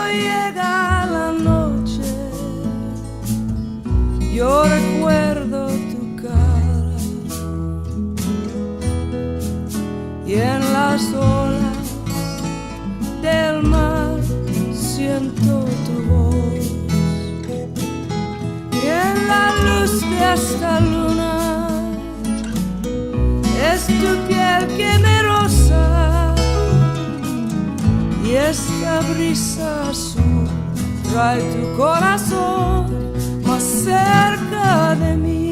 llega la noche, yo recuerdo tu cara y en las olas del mar siento tu voz y en la luz de esta luna es tu piel que me roza y esta brisa azul trae tu corazón más cerca de mí.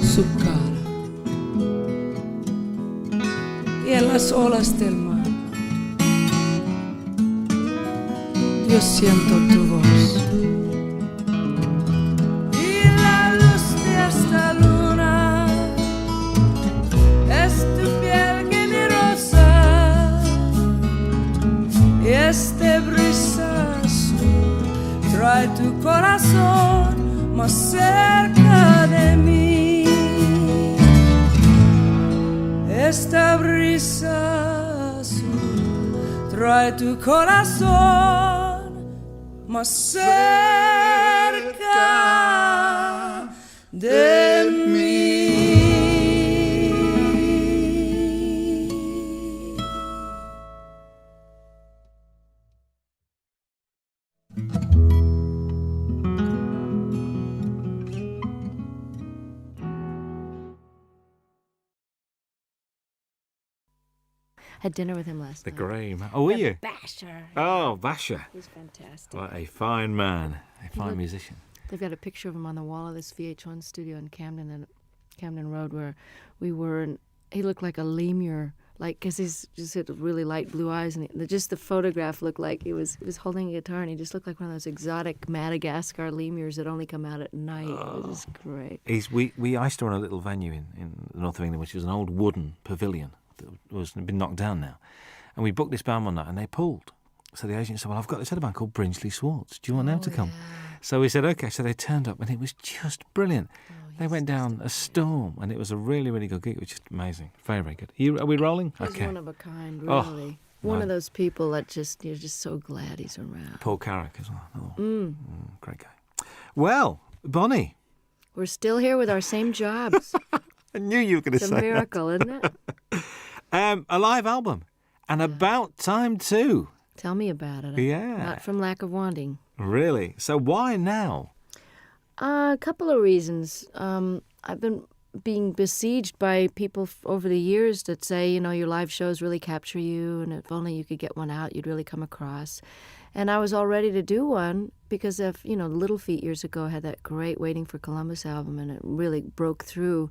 Su cara y en las olas del mar yo siento tu voz y la luz de esta luna es tu piel que me roza y este brisa azul trae tu corazón más cerca de mí. Esta brisa azul trae tu corazón más cerca de mí. Had dinner with him last The night. grey man. Oh, were you? Basher. Oh, Basher. He's fantastic. What a fine man. A fine musician. They've got a picture of him on the wall of this VH1 studio in Camden Road where we were, and he looked like a lemur, like, because he's just had really light blue eyes, and just the photograph looked like he was holding a guitar, and he just looked like one of those exotic Madagascar lemurs that only come out at night. It was just great. We I used to run a little venue in the north of England, which was an old wooden pavilion that was been knocked down now, and we booked this band one night, and they pulled. So the agent said, "Well, I've got this other band called Brinsley Swartz. Do you want them to come?" Yeah. So we said, "Okay." So they turned up, and it was just brilliant. They went down a storm, and it was a really, really good gig. It was just amazing. Very, very good. Are we rolling? He's Okay. one of a kind, Oh, really. One of those people that you're just so glad he's around. Paul Carrick as well. Great guy. Well, Bonnie. We're still here with our same jobs. I knew you were going to It's say a miracle, isn't it? that. A live album. And about time too. Tell me about it. Yeah. Not from lack of wanting. Really? So why now? A couple of reasons. I've been being besieged by people over the years that say, your live shows really capture you, and if only you could get one out, you'd really come across. And I was all ready to do one because of, Little Feat years ago had that great Waiting for Columbus album, and it really broke through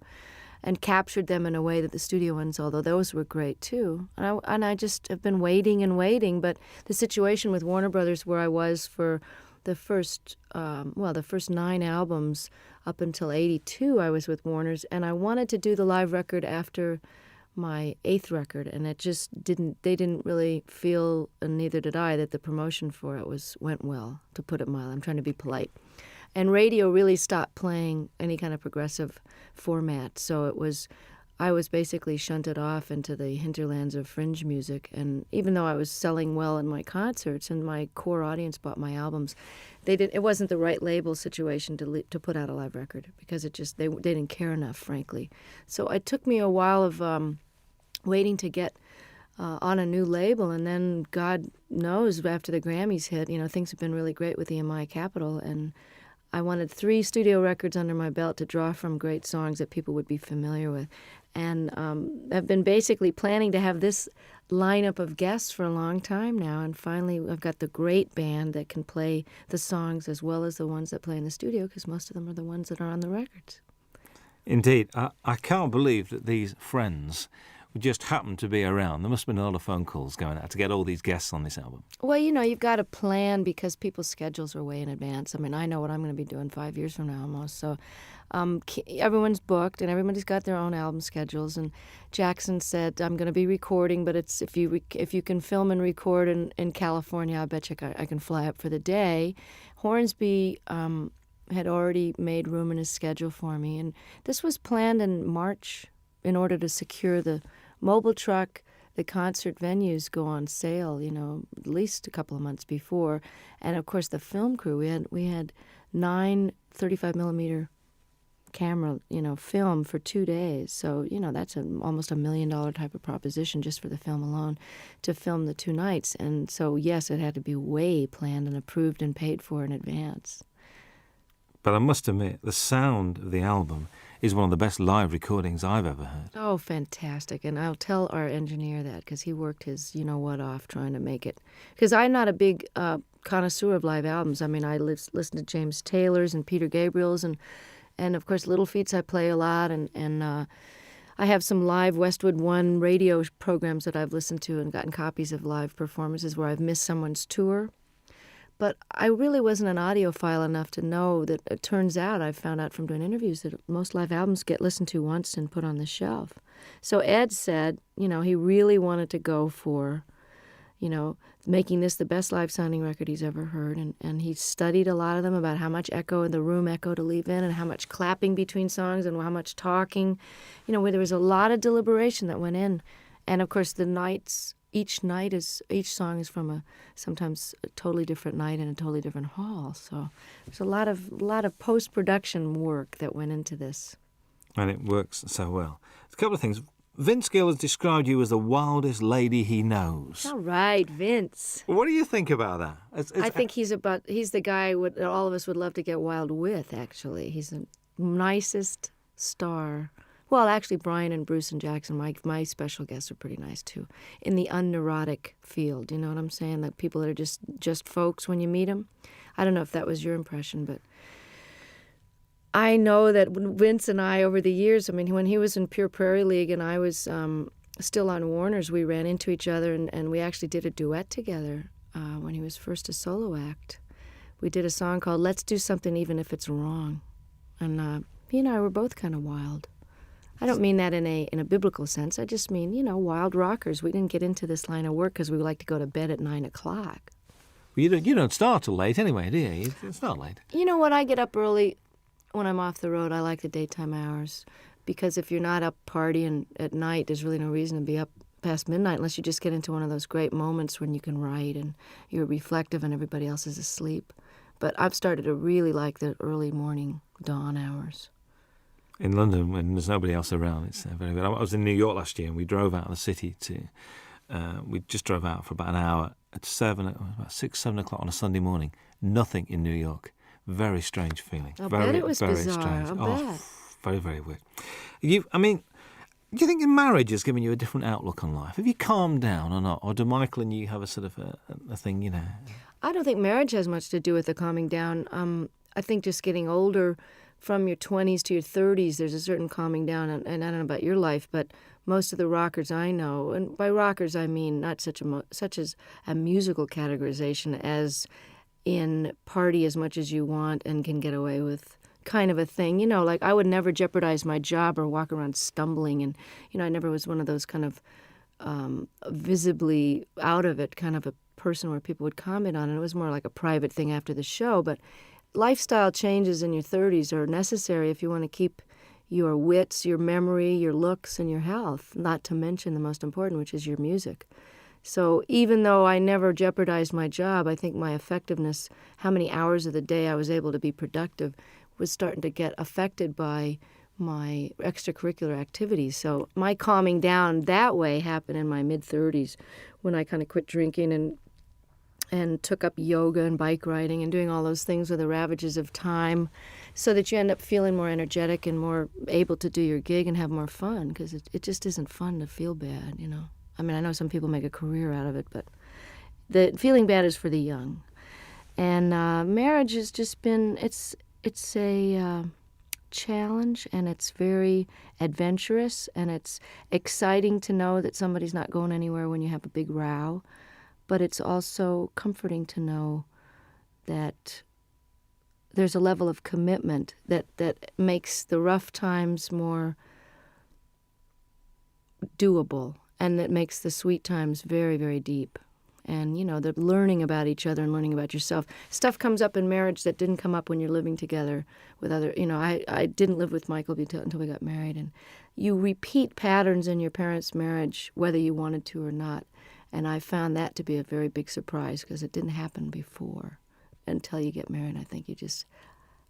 and captured them in a way that the studio ones, although those were great too. And I just have been waiting and waiting, but the situation with Warner Brothers where I was for the first 9 albums up until 82, I was with Warner's, and I wanted to do the live record after my 8th record, and it just they didn't really feel, and neither did I, that the promotion for it went well, to put it mildly. I'm trying to be polite. And radio really stopped playing any kind of progressive format, so I was basically shunted off into the hinterlands of fringe music. And even though I was selling well in my concerts and my core audience bought my albums, it wasn't the right label situation to put out a live record because they didn't care enough, frankly. So it took me a while of waiting to get on a new label, and then God knows after the Grammys hit, things have been really great with EMI Capitol, and I wanted 3 studio records under my belt to draw from great songs that people would be familiar with. And I've been basically planning to have this lineup of guests for a long time now, and finally I've got the great band that can play the songs as well as the ones that play in the studio, because most of them are the ones that are on the records. Indeed. I can't believe that these friends just happened to be around. There must have been a lot of phone calls going out to get all these guests on this album. Well, you've got to plan because people's schedules are way in advance. I mean, I know what I'm going to be doing 5 years from now almost. So everyone's booked and everybody's got their own album schedules. And Jackson said, I'm going to be recording, but it's if you can film and record in California, I bet you I can fly up for the day. Hornsby had already made room in his schedule for me. And this was planned in March in order to secure the mobile truck. The concert venues go on sale, at least a couple of months before. And, of course, the film crew, we had 9 35-millimeter camera, film for 2 days. So, that's almost $1 million type of proposition just for the film alone to film the 2 nights. And so, yes, it had to be way planned and approved and paid for in advance. But I must admit, the sound of the album is one of the best live recordings I've ever heard. Oh, fantastic. And I'll tell our engineer that because he worked his you-know-what off trying to make it. Because I'm not a big connoisseur of live albums. I mean, I listen to James Taylor's and Peter Gabriel's and of course, Little Feats I play a lot. And I have some live Westwood One radio programs that I've listened to and gotten copies of live performances where I've missed someone's tour. But I really wasn't an audiophile enough to know that it turns out, I found out from doing interviews, that most live albums get listened to once and put on the shelf. So Ed said, he really wanted to go for, making this the best live sounding record he's ever heard. And he studied a lot of them about how much room echo to leave in and how much clapping between songs and how much talking. Where there was a lot of deliberation that went in. And, of course, each song is from sometimes a totally different night in a totally different hall. So there's a lot of post-production work that went into this. And it works so well. A couple of things. Vince Gill has described you as the wildest lady he knows. All right, Vince. What do you think about that? I think he's the guy all of us would love to get wild with, actually. He's the nicest star. Well, actually, Brian and Bruce and Jackson, my special guests, are pretty nice, too, in the unneurotic field. You know what I'm saying? Like people that are just folks when you meet them. I don't know if that was your impression, but I know that Vince and I, over the years, I mean, when he was in Pure Prairie League and I was still on Warner's, we ran into each other, and we actually did a duet together when he was first a solo act. We did a song called Let's Do Something Even If It's Wrong. And he and I were both kind of wild. I don't mean that in a biblical sense. I just mean, wild rockers. We didn't get into this line of work because we like to go to bed at 9 o'clock. Well, you don't start till late anyway, do you? It's not late. You know what? I get up early when I'm off the road, I like the daytime hours because if you're not up partying at night, there's really no reason to be up past midnight unless you just get into one of those great moments when you can write and you're reflective and everybody else is asleep. But I've started to really like the early morning dawn hours. In London, when there's nobody else around, it's very good. I was in New York last year, and we drove out of the city we just drove out for about an hour at about 6, 7 o'clock on a Sunday morning. Nothing in New York. Very strange feeling. I very, bet it was very bizarre. strange. I bet. Very, very weird. Do you think marriage has given you a different outlook on life? Have you calmed down or not? Or do Michael and you have a sort of a thing, you know? I don't think marriage has much to do with the calming down. I think just getting older, from your 20s to your 30s, there's a certain calming down. And I don't know about your life, but most of the rockers I know, and by rockers I mean not such as a musical categorization as in party as much as you want and can get away with kind of a thing. You know, like I would never jeopardize my job or walk around stumbling. And, you know, I never was one of those kind of visibly out of it kind of a person where people would comment on it. It was more like a private thing after the show. But lifestyle changes in your 30s are necessary if you want to keep your wits, your memory, your looks, and your health, not to mention the most important, which is your music. So even though I never jeopardized my job, I think my effectiveness, how many hours of the day I was able to be productive, was starting to get affected by my extracurricular activities. So my calming down that way happened in my mid-30s when I kind of quit drinking and took up yoga and bike riding and doing all those things with the ravages of time so that you end up feeling more energetic and more able to do your gig and have more fun because it just isn't fun to feel bad, you know. I mean, I know some people make a career out of it, but the feeling bad is for the young. And marriage has just been, it's a challenge, and it's very adventurous, and it's exciting to know that somebody's not going anywhere when you have a big row. But it's also comforting to know that there's a level of commitment that makes the rough times more doable, and that makes the sweet times very, very deep. And, you know, the learning about each other and learning about yourself. Stuff comes up in marriage that didn't come up when you're living together with other, you know, I didn't live with Michael until we got married. And you repeat patterns in your parents' marriage, whether you wanted to or not. And I found that to be a very big surprise because it didn't happen before until you get married. I think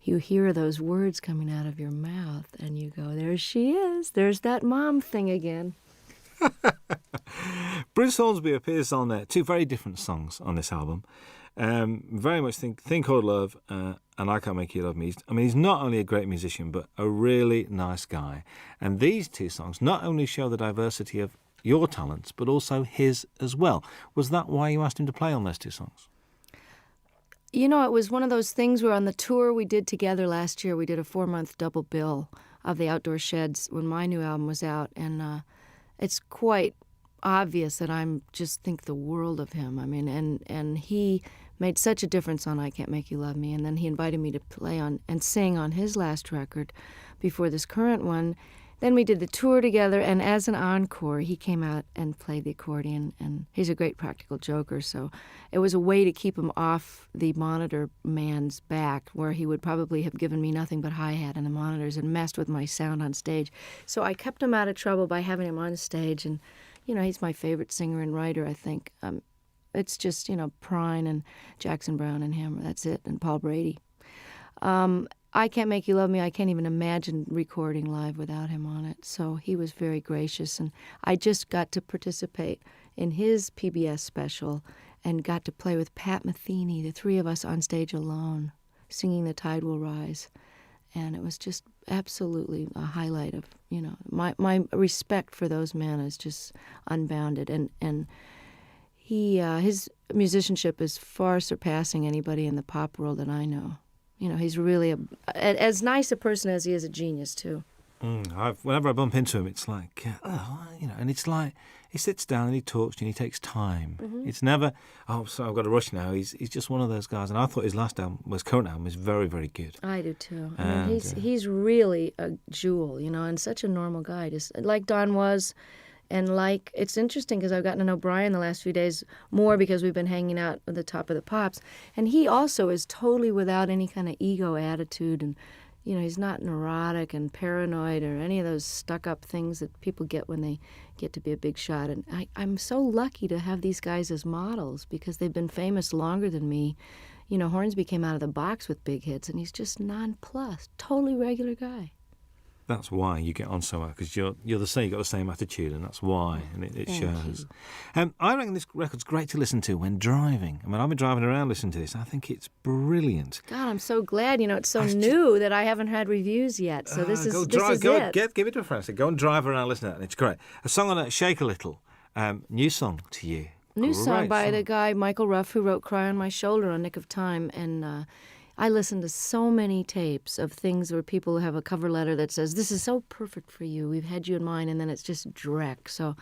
you hear those words coming out of your mouth and you go, there she is. There's that mom thing again. Bruce Hornsby appears on 2 very different songs on this album. Very much Think Called Love and I Can't Make You Love Me. He's not only a great musician, but a really nice guy. And these 2 songs not only show the diversity of your talents, but also his as well. Was that why you asked him to play on those 2 songs? You know, it was one of those things where on the tour we did together last year, we did a 4-month double bill of the Outdoor Sheds when my new album was out. And it's quite obvious that I just think the world of him. I mean, and he made such a difference on I Can't Make You Love Me. And then he invited me to play on and sing on his last record before this current one. Then we did the tour together, and as an encore, he came out and played the accordion, and he's a great practical joker, so it was a way to keep him off the monitor man's back, where he would probably have given me nothing but hi-hat and the monitors and messed with my sound on stage. So I kept him out of trouble by having him on stage, and, you know, he's my favorite singer and writer, I think. It's just, you know, Prine and Jackson Browne and him, that's it, and Paul Brady. I Can't Make You Love Me, I can't even imagine recording live without him on it. So he was very gracious, and I just got to participate in his PBS special and got to play with Pat Metheny, the 3 of us on stage alone, singing The Tide Will Rise. And it was just absolutely a highlight of, you know, my respect for those men is just unbounded. And his musicianship is far surpassing anybody in the pop world that I know. You know, he's really as nice a person as he is a genius, too. Whenever I bump into him, it's like, and it's like he sits down and he talks to you and he takes time. Mm-hmm. It's never, so I've got to rush now. He's just one of those guys. And I thought his current album is very, very good. I do, too. I mean, he's really a jewel, you know, and such a normal guy, just like Don was. And it's interesting because I've gotten to know Brian the last few days more because we've been hanging out at the Top of the Pops. And he also is totally without any kind of ego attitude. And he's not neurotic and paranoid or any of those stuck-up things that people get when they get to be a big shot. And I'm so lucky to have these guys as models because they've been famous longer than me. Hornsby came out of the box with big hits, and he's just nonplussed, totally regular guy. That's why you get on so well, because you're the same. You've got the same attitude, and that's why, and it shows. I reckon this record's great to listen to when driving. I mean, I've been driving around listening to this. I think it's brilliant. God, I'm so glad. It's so new that I haven't had reviews yet. So this is it. Give it to a friend. Go and drive around, listen to that. And it's great. A song on it, Shake a Little. New song to you. New song by the guy Michael Ruff, who wrote "Cry on My Shoulder" on Nick of Time, and. I listen to so many tapes of things where people have a cover letter that says, "This is so perfect for you. We've had you in mind," and then it's just dreck. So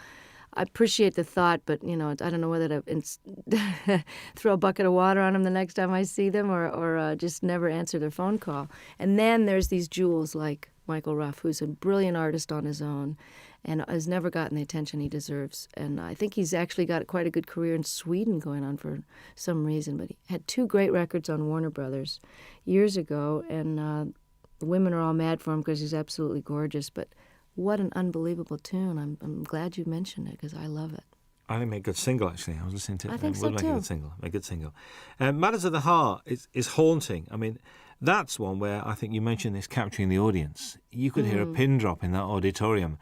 I appreciate the thought, but, I don't know whether to throw a bucket of water on them the next time I see them or just never answer their phone call. And then there's these jewels like Michael Ruff, who's a brilliant artist on his own and has never gotten the attention he deserves. And I think he's actually got quite a good career in Sweden going on for some reason. But he had 2 great records on Warner Brothers years ago, and the women are all mad for him because he's absolutely gorgeous. But what an unbelievable tune. I'm glad you mentioned it because I love it. I think it made a good single, actually. I was listening to it. I think so, too. A good single. Matters of the Heart is haunting. I mean, that's one where I think you mentioned this capturing the audience. You could hear a pin drop in that auditorium.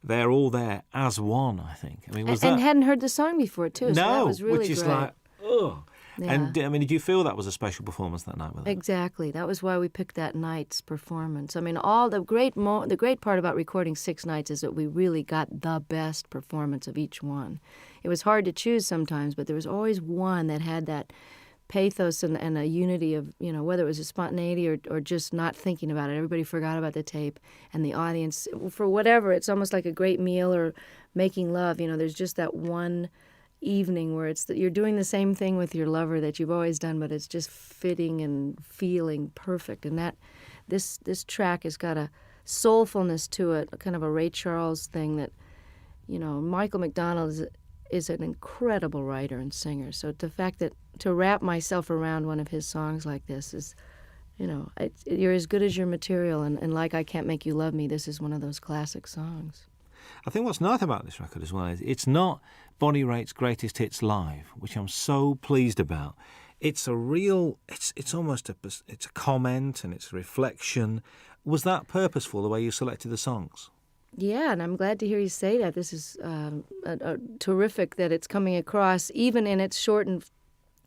They're all there as one, I think. I mean, and hadn't heard the song before, too. So that was really which is great. like, oh. Yeah. And, did you feel that was a special performance that night with them? Exactly. That was why we picked that night's performance. I mean, all the great part about recording 6 nights is that we really got the best performance of each one. It was hard to choose sometimes, but there was always one that had that pathos and a unity of, whether it was a spontaneity or just not thinking about it. Everybody forgot about the tape, and the audience, for whatever, it's almost like a great meal or making love. There's just that one evening where you're doing the same thing with your lover that you've always done, but it's just fitting and feeling perfect. And that this track has got a soulfulness to it, kind of a Ray Charles thing that, Michael McDonald is an incredible writer and singer. So the fact that to wrap myself around one of his songs like this is, you're as good as your material. And like I Can't Make You Love Me, this is one of those classic songs. I think what's nice about this record as well is it's not Bonnie Raitt's greatest hits live, which I'm so pleased about. It's a real, it's almost it's a comment and it's a reflection. Was that purposeful, the way you selected the songs? Yeah, and I'm glad to hear you say that. This is terrific that it's coming across, even in its shortened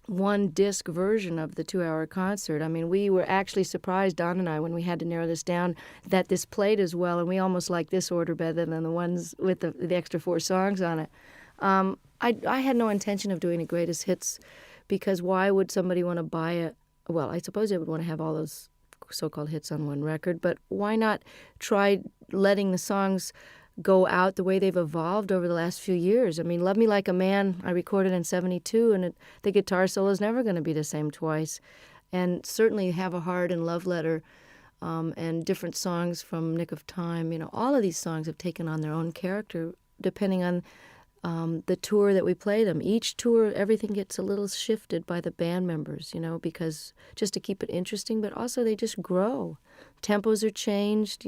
1-disc version of the 2-hour concert. I mean, we were actually surprised, Don and I, when we had to narrow this down, that this played as well, and we almost like this order better than the ones with the extra 4 songs on it. I had no intention of doing a greatest hits because why would somebody want to buy it? Well, I suppose they would want to have all those so-called hits on one record, but why not try letting the songs go out the way they've evolved over the last few years? I mean, Love Me Like a Man, I recorded in 1972, and the guitar solo is never going to be the same twice. And certainly Have a Heart and Love Letter and different songs from Nick of Time, all of these songs have taken on their own character depending on the tour that we play them. Each tour, everything gets a little shifted by the band members, because just to keep it interesting, but also they just grow. Tempos are changed,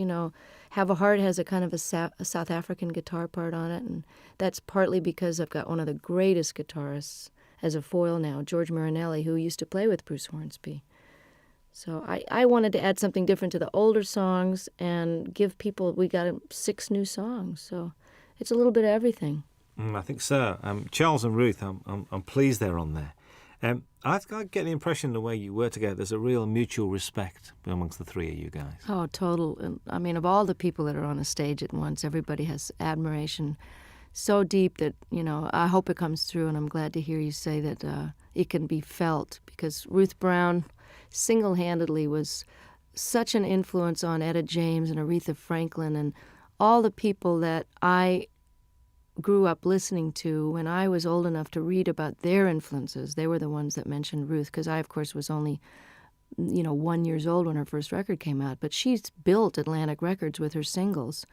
Have a Heart has a kind of a South African guitar part on it, and that's partly because I've got one of the greatest guitarists as a foil now, George Marinelli, who used to play with Bruce Hornsby. So I wanted to add something different to the older songs and give people, we got 6 new songs, so it's a little bit of everything. I think so. Charles and Ruth, I'm pleased they're on there. I get the impression the way you were together, there's a real mutual respect amongst the 3 of you guys. Oh, total. I mean, of all the people that are on a stage at once, everybody has admiration so deep that, I hope it comes through, and I'm glad to hear you say that it can be felt, because Ruth Brown single-handedly was such an influence on Etta James and Aretha Franklin and all the people that I grew up listening to when I was old enough to read about their influences. They were the ones that mentioned Ruth, because I, of course, was only, 1 year old when her first record came out. But she's built Atlantic Records with her singles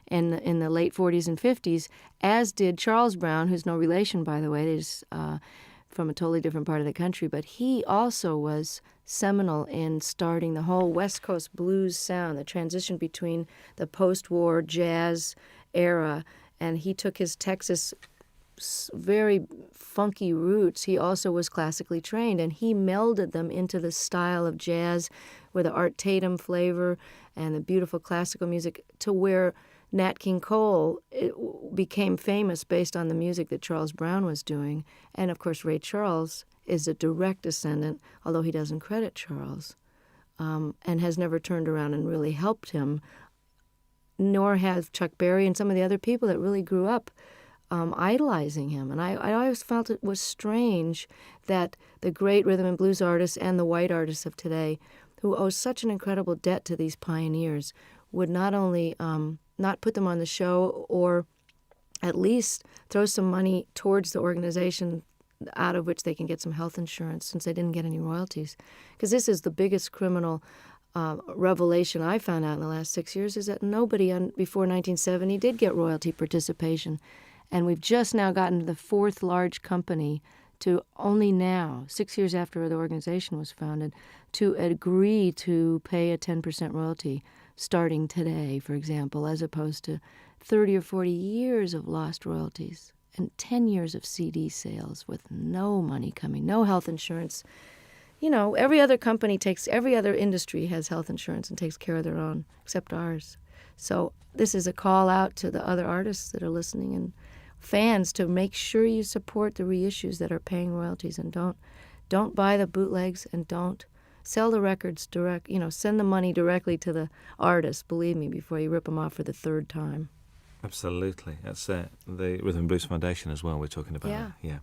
in the late 40s and 50s, as did Charles Brown, who's no relation, by the way. They just from a totally different part of the country, but he also was seminal in starting the whole West Coast blues sound, the transition between the post-war jazz era, and he took his Texas very funky roots. He also was classically trained, and he melded them into the style of jazz with the Art Tatum flavor and the beautiful classical music, to where Nat King Cole became famous based on the music that Charles Brown was doing. And, of course, Ray Charles is a direct descendant, although he doesn't credit Charles, and has never turned around and really helped him, nor have Chuck Berry and some of the other people that really grew up idolizing him. And I always felt it was strange that the great rhythm and blues artists and the white artists of today, who owe such an incredible debt to these pioneers, would not only not put them on the show, or at least throw some money towards the organization out of which they can get some health insurance, since they didn't get any royalties. Because this is the biggest criminal revelation I found out in the last 6 years, is that nobody before 1970 did get royalty participation. And we've just now gotten to the fourth large company to only now, 6 years after the organization was founded, to agree to pay a 10% royalty starting today, for example, as opposed to 30 or 40 years of lost royalties and 10 years of CD sales with no money coming, no health insurance. You know, every other industry has health insurance and takes care of their own, except ours. So this is a call out to the other artists that are listening and fans to make sure you support the reissues that are paying royalties, and don't buy the bootlegs, and don't sell the records direct. You know, send the money directly to the artist, believe me, before you rip them off for the third time. Absolutely. That's the Rhythm and Blues Foundation as well we're talking about. Yeah.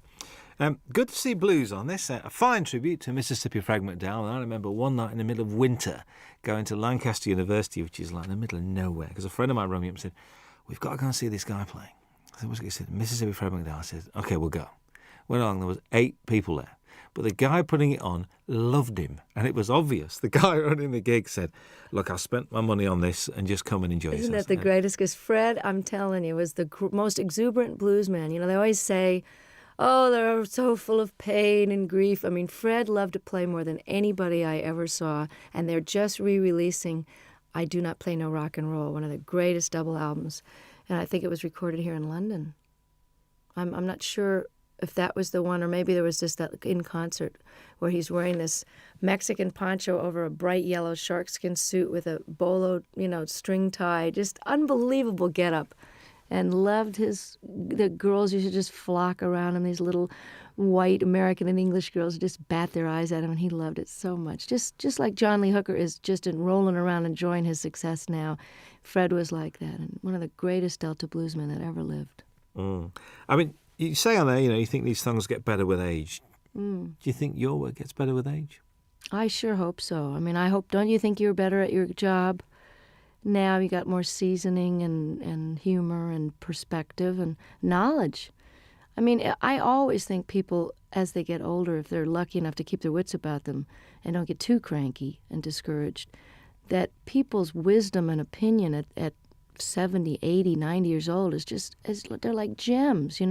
Good to see blues on this. A fine tribute to Mississippi Frank McDowell. And I remember one night in the middle of winter going to Lancaster University, which is like in the middle of nowhere, because a friend of mine rang me up and said, "We've got to go and see this guy playing." I said, "What's it?" He said, "Mississippi Frank McDowell." I said, "Okay, we'll go." Went along, there was 8 people there. But the guy putting it on loved him, and it was obvious. The guy running the gig said, "Look, I spent my money on this, and just come and enjoy yourself." Isn't that the greatest? Because Fred, I'm telling you, was the most exuberant blues man. You know, they always say, oh, they're so full of pain and grief. I mean, Fred loved to play more than anybody I ever saw, and they're just re-releasing I Do Not Play No Rock and Roll, one of the greatest double albums, and I think it was recorded here in London. I'm not sure if that was the one, or maybe there was just that in concert where he's wearing this Mexican poncho over a bright yellow sharkskin suit with a bolo, string tie, just unbelievable getup, and loved the girls used to just flock around him, these little white American and English girls just bat their eyes at him, and he loved it so much. Just like John Lee Hooker is just rolling around enjoying his success now, Fred was like that, and one of the greatest Delta bluesmen that ever lived. I mean, you say on there, you think these songs get better with age. Do you think your work gets better with age? I sure hope so. I mean, don't you think you're better at your job now? You got more seasoning and humor and perspective and knowledge. I mean, I always think people, as they get older, if they're lucky enough to keep their wits about them and don't get too cranky and discouraged, that people's wisdom and opinion at 70, 80, 90 years old they're like gems,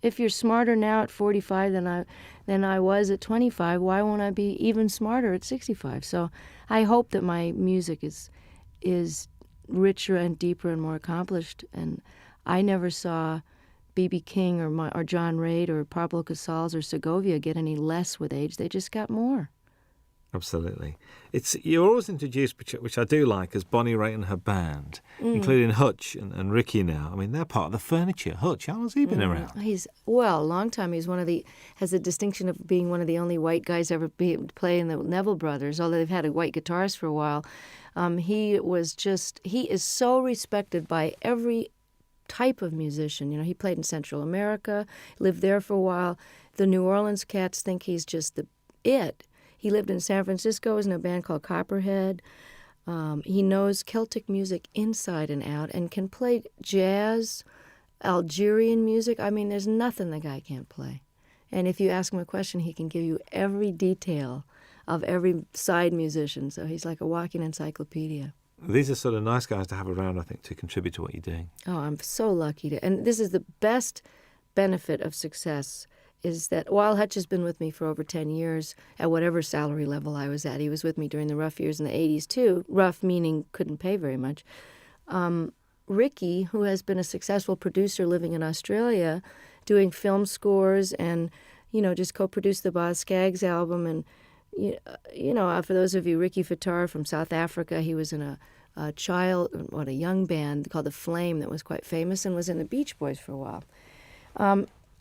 If you're smarter now at 45 than I was at 25, why won't I be even smarter at 65? So I hope that my music is richer and deeper and more accomplished. And I never saw B.B. King or John Reid or Pablo Casals or Segovia get any less with age. They just got more. Absolutely. You're always introduced, which I do like, as Bonnie Raitt and her band, including Hutch and Ricky now. I mean, they're part of the furniture. Hutch, how long has he been around? A long time. He's has the distinction of being one of the only white guys ever play in the Neville Brothers, although they've had a white guitarist for a while. He is so respected by every type of musician. He played in Central America, lived there for a while. The New Orleans cats think he's just it. He lived in San Francisco, was in a band called Copperhead. He knows Celtic music inside and out and can play jazz, Algerian music. I mean, there's nothing the guy can't play. And if you ask him a question, he can give you every detail of every side musician. So he's like a walking encyclopedia. These are sort of nice guys to have around, I think, to contribute to what you're doing. Oh, I'm so lucky and this is the best benefit of success, is that while Hutch has been with me for over 10 years, at whatever salary level I was at, he was with me during the rough years in the 80s too, rough meaning couldn't pay very much. Ricky, who has been a successful producer living in Australia, doing film scores and, just co-produced the Boz Scaggs album. And, for those of you, Ricky Fattar from South Africa, he was in a young band called The Flame that was quite famous and was in the Beach Boys for a while.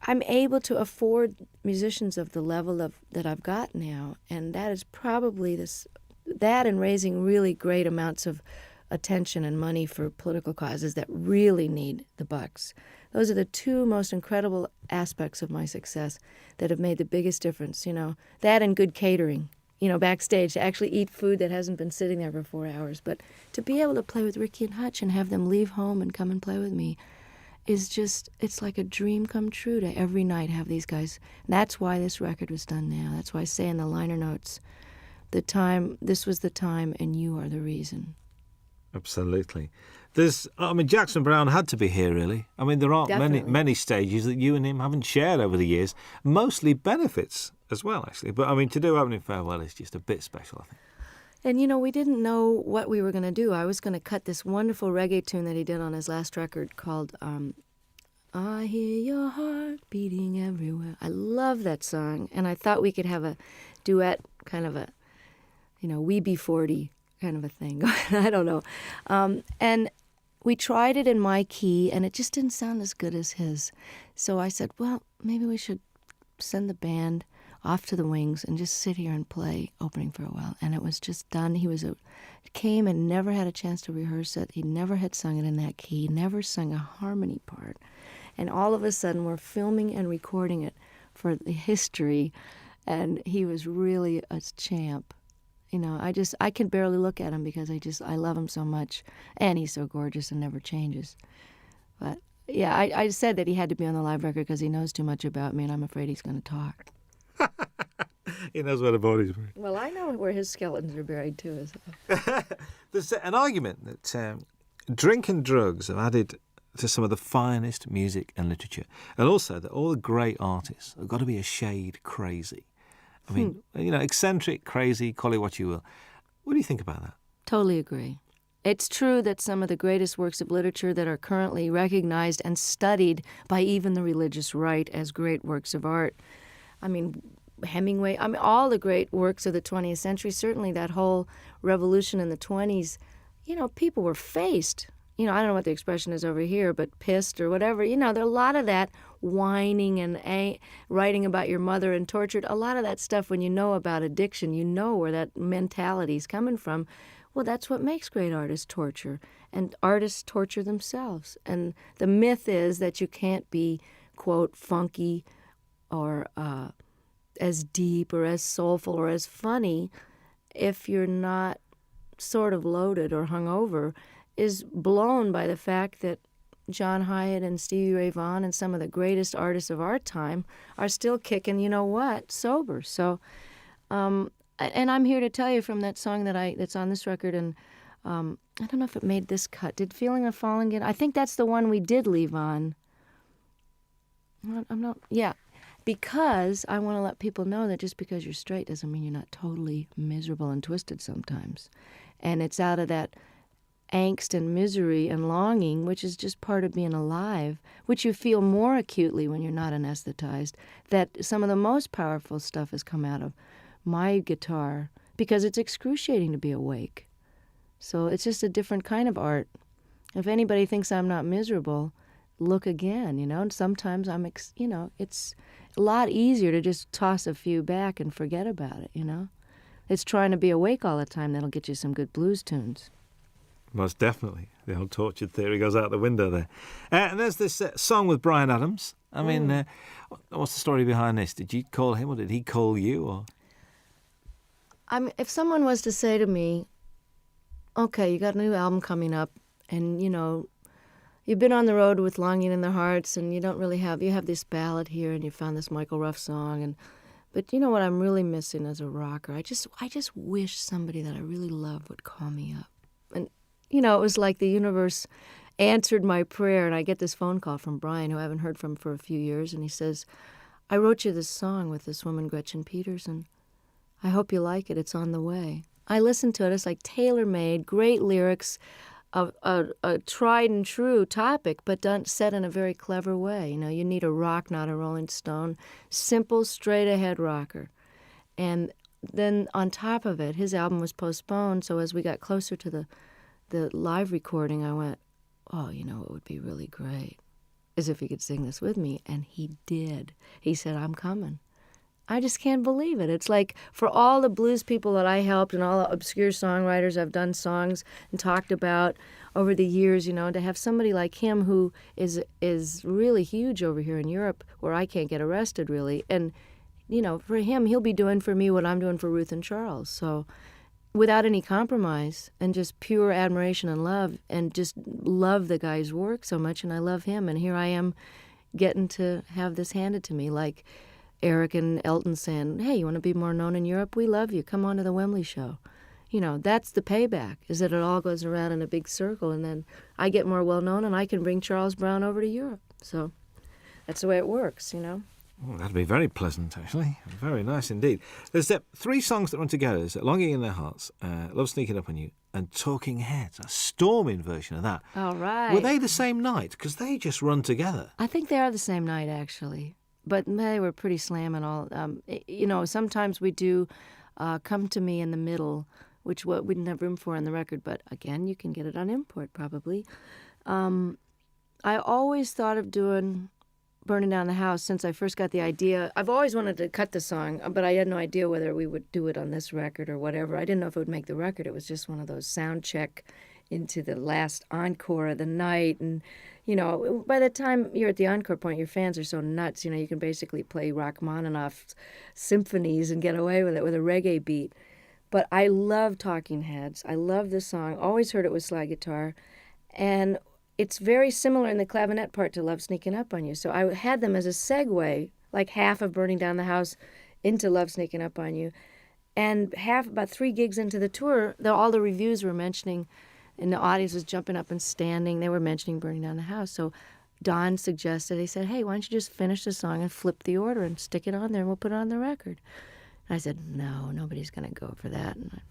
I'm able to afford musicians of the level that I've got now, and that is probably that and raising really great amounts of attention and money for political causes that really need the bucks. Those are the two most incredible aspects of my success that have made the biggest difference, that and good catering, backstage, to actually eat food that hasn't been sitting there for 4 hours. But to be able to play with Ricky and Hutch and have them leave home and come and play with me is just, it's like a dream come true to every night have these guys. And that's why this record was done now. That's why I say in the liner notes, this was the time and you are the reason. Absolutely. Jackson Browne had to be here, really. There aren't many stages that you and him haven't shared over the years, mostly benefits as well, actually. But, to do Opening Farewell is just a bit special, I think. And, we didn't know what we were going to do. I was going to cut this wonderful reggae tune that he did on his last record called I Hear Your Heart Beating Everywhere. I love that song, and I thought we could have a duet, kind of a, We Be 40 kind of a thing. I don't know. And we tried it in my key, and it just didn't sound as good as his. So I said, well, maybe we should send the band off to the wings and just sit here and play Opening Farewell. And it was just done. He came and never had a chance to rehearse it. He never had sung it in that key, never sung a harmony part. And all of a sudden, we're filming and recording it for the history, and he was really a champ. I can barely look at him because I love him so much, and he's so gorgeous and never changes. But yeah, I said that he had to be on the live record because he knows too much about me, and I'm afraid he's going to talk. He knows where the body's buried. Well, I know where his skeletons are buried too. There's an argument that drink and drugs have added to some of the finest music and literature, and also that all the great artists have got to be a shade crazy. Eccentric, crazy, call it what you will. What do you think about that? Totally agree. It's true that some of the greatest works of literature that are currently recognized and studied by even the religious right as great works of art. Hemingway, all the great works of the 20th century, certainly that whole revolution in the 20s, people were faced. I don't know what the expression is over here, but pissed or whatever. There are a lot of that whining and writing about your mother and tortured. A lot of that stuff, when you know about addiction, you know where that mentality is coming from. Well, that's what makes great artists torture. And artists torture themselves. And the myth is that you can't be, quote, funky or as deep or as soulful or as funny if you're not sort of loaded or hungover, is blown by the fact that John Hyatt and Stevie Ray Vaughan and some of the greatest artists of our time are still kicking, sober. So, and I'm here to tell you from that song that's on this record, and I don't know if it made this cut. Did Feeling of Falling get? I think that's the one we did leave on. I'm not. Yeah, because I want to let people know that just because you're straight doesn't mean you're not totally miserable and twisted sometimes, and it's out of that angst and misery and longing, which is just part of being alive, which you feel more acutely when you're not anesthetized, that some of the most powerful stuff has come out of my guitar, because it's excruciating to be awake. So it's just a different kind of art. If anybody thinks I'm not miserable, look again, and sometimes it's a lot easier to just toss a few back and forget about it, It's trying to be awake all the time that'll get you some good blues tunes. Most definitely. The old tortured theory goes out the window there. And there's this song with Bryan Adams. What's the story behind this? Did you call him or did he call you? Or if someone was to say to me, okay, you got a new album coming up and, you've been on the road with Longing in Their Hearts and you have this ballad here and you found this Michael Ruff song. But you know what I'm really missing as a rocker? I just wish somebody that I really love would call me up. And it was like the universe answered my prayer, and I get this phone call from Brian, who I haven't heard from for a few years, and he says, I wrote you this song with this woman, Gretchen Peterson. I hope you like it. It's on the way. I listened to it. It's like tailor-made, great lyrics, a tried and true topic, but done set in a very clever way. You know, you need a rock, not a Rolling Stone. Simple, straight-ahead rocker. And then on top of it, his album was postponed, so as we got closer to the live recording, I went, oh, you know, it would be really great, as if he could sing this with me. And he did. He said, I'm coming. I just can't believe it. It's like for all the blues people that I helped and all the obscure songwriters I've done songs and talked about over the years, you know, to have somebody like him who is really huge over here in Europe where I can't get arrested really. And, you know, for him, he'll be doing for me what I'm doing for Ruth and Charles. So without any compromise and just pure admiration and love and just love the guy's work so much. And I love him. And here I am getting to have this handed to me like Eric and Elton saying, hey, you want to be more known in Europe? We love you. Come on to the Wembley show. You know, that's the payback, is that it all goes around in a big circle, and then I get more well-known, and I can bring Charles Brown over to Europe. So that's the way it works, you know. Oh, that'd be very pleasant, actually. Very nice indeed. There's 3 songs that run together. There's Longing in Their Hearts, Love Sneaking Up on You, and Talking Heads, a storming version of that. All right. Were they the same night? Because they just run together. I think they are the same night, actually. But they were pretty slamming all. You know, sometimes we do Come to Me in the Middle, which we didn't have room for on the record. But again, you can get it on import probably. I always thought of doing Burning Down the House since I first got the idea. I've always wanted to cut the song, but I had no idea whether we would do it on this record or whatever. I didn't know if it would make the record. It was just one of those sound check into the last encore of the night. And, you know, by the time you're at the encore point, your fans are so nuts, you know, you can basically play Rachmaninoff's symphonies and get away with it with a reggae beat. But I love Talking Heads. I love this song. Always heard it with slide guitar. And it's very similar in the clavinet part to Love Sneaking Up on You. So I had them as a segue, like half of Burning Down the House into Love Sneaking Up on You. And about 3 gigs into the tour, all the reviews were mentioning, and the audience was jumping up and standing. They were mentioning Burning Down the House. So Don suggested, he said, hey, why don't you just finish the song and flip the order and stick it on there and we'll put it on the record. And I said, no, nobody's going to go for that. And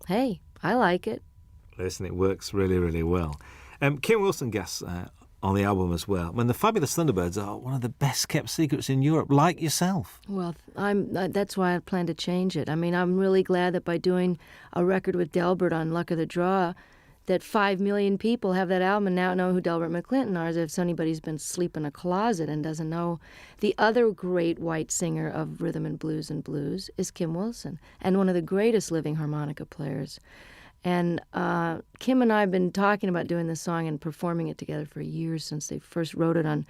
hey, I like it. Listen, it works really, really well. Kim Wilson guests on the album as well. I mean, the Fabulous Thunderbirds are one of the best-kept secrets in Europe, like yourself. Well, that's why I plan to change it. I mean, I'm really glad that by doing a record with Delbert on Luck of the Draw, that 5 million people have that album and now know who Delbert McClinton are, as if anybody's been asleep in a closet and doesn't know. The other great white singer of rhythm and blues is Kim Wilson, and one of the greatest living harmonica players. And Kim and I have been talking about doing this song and performing it together for years since they first wrote it on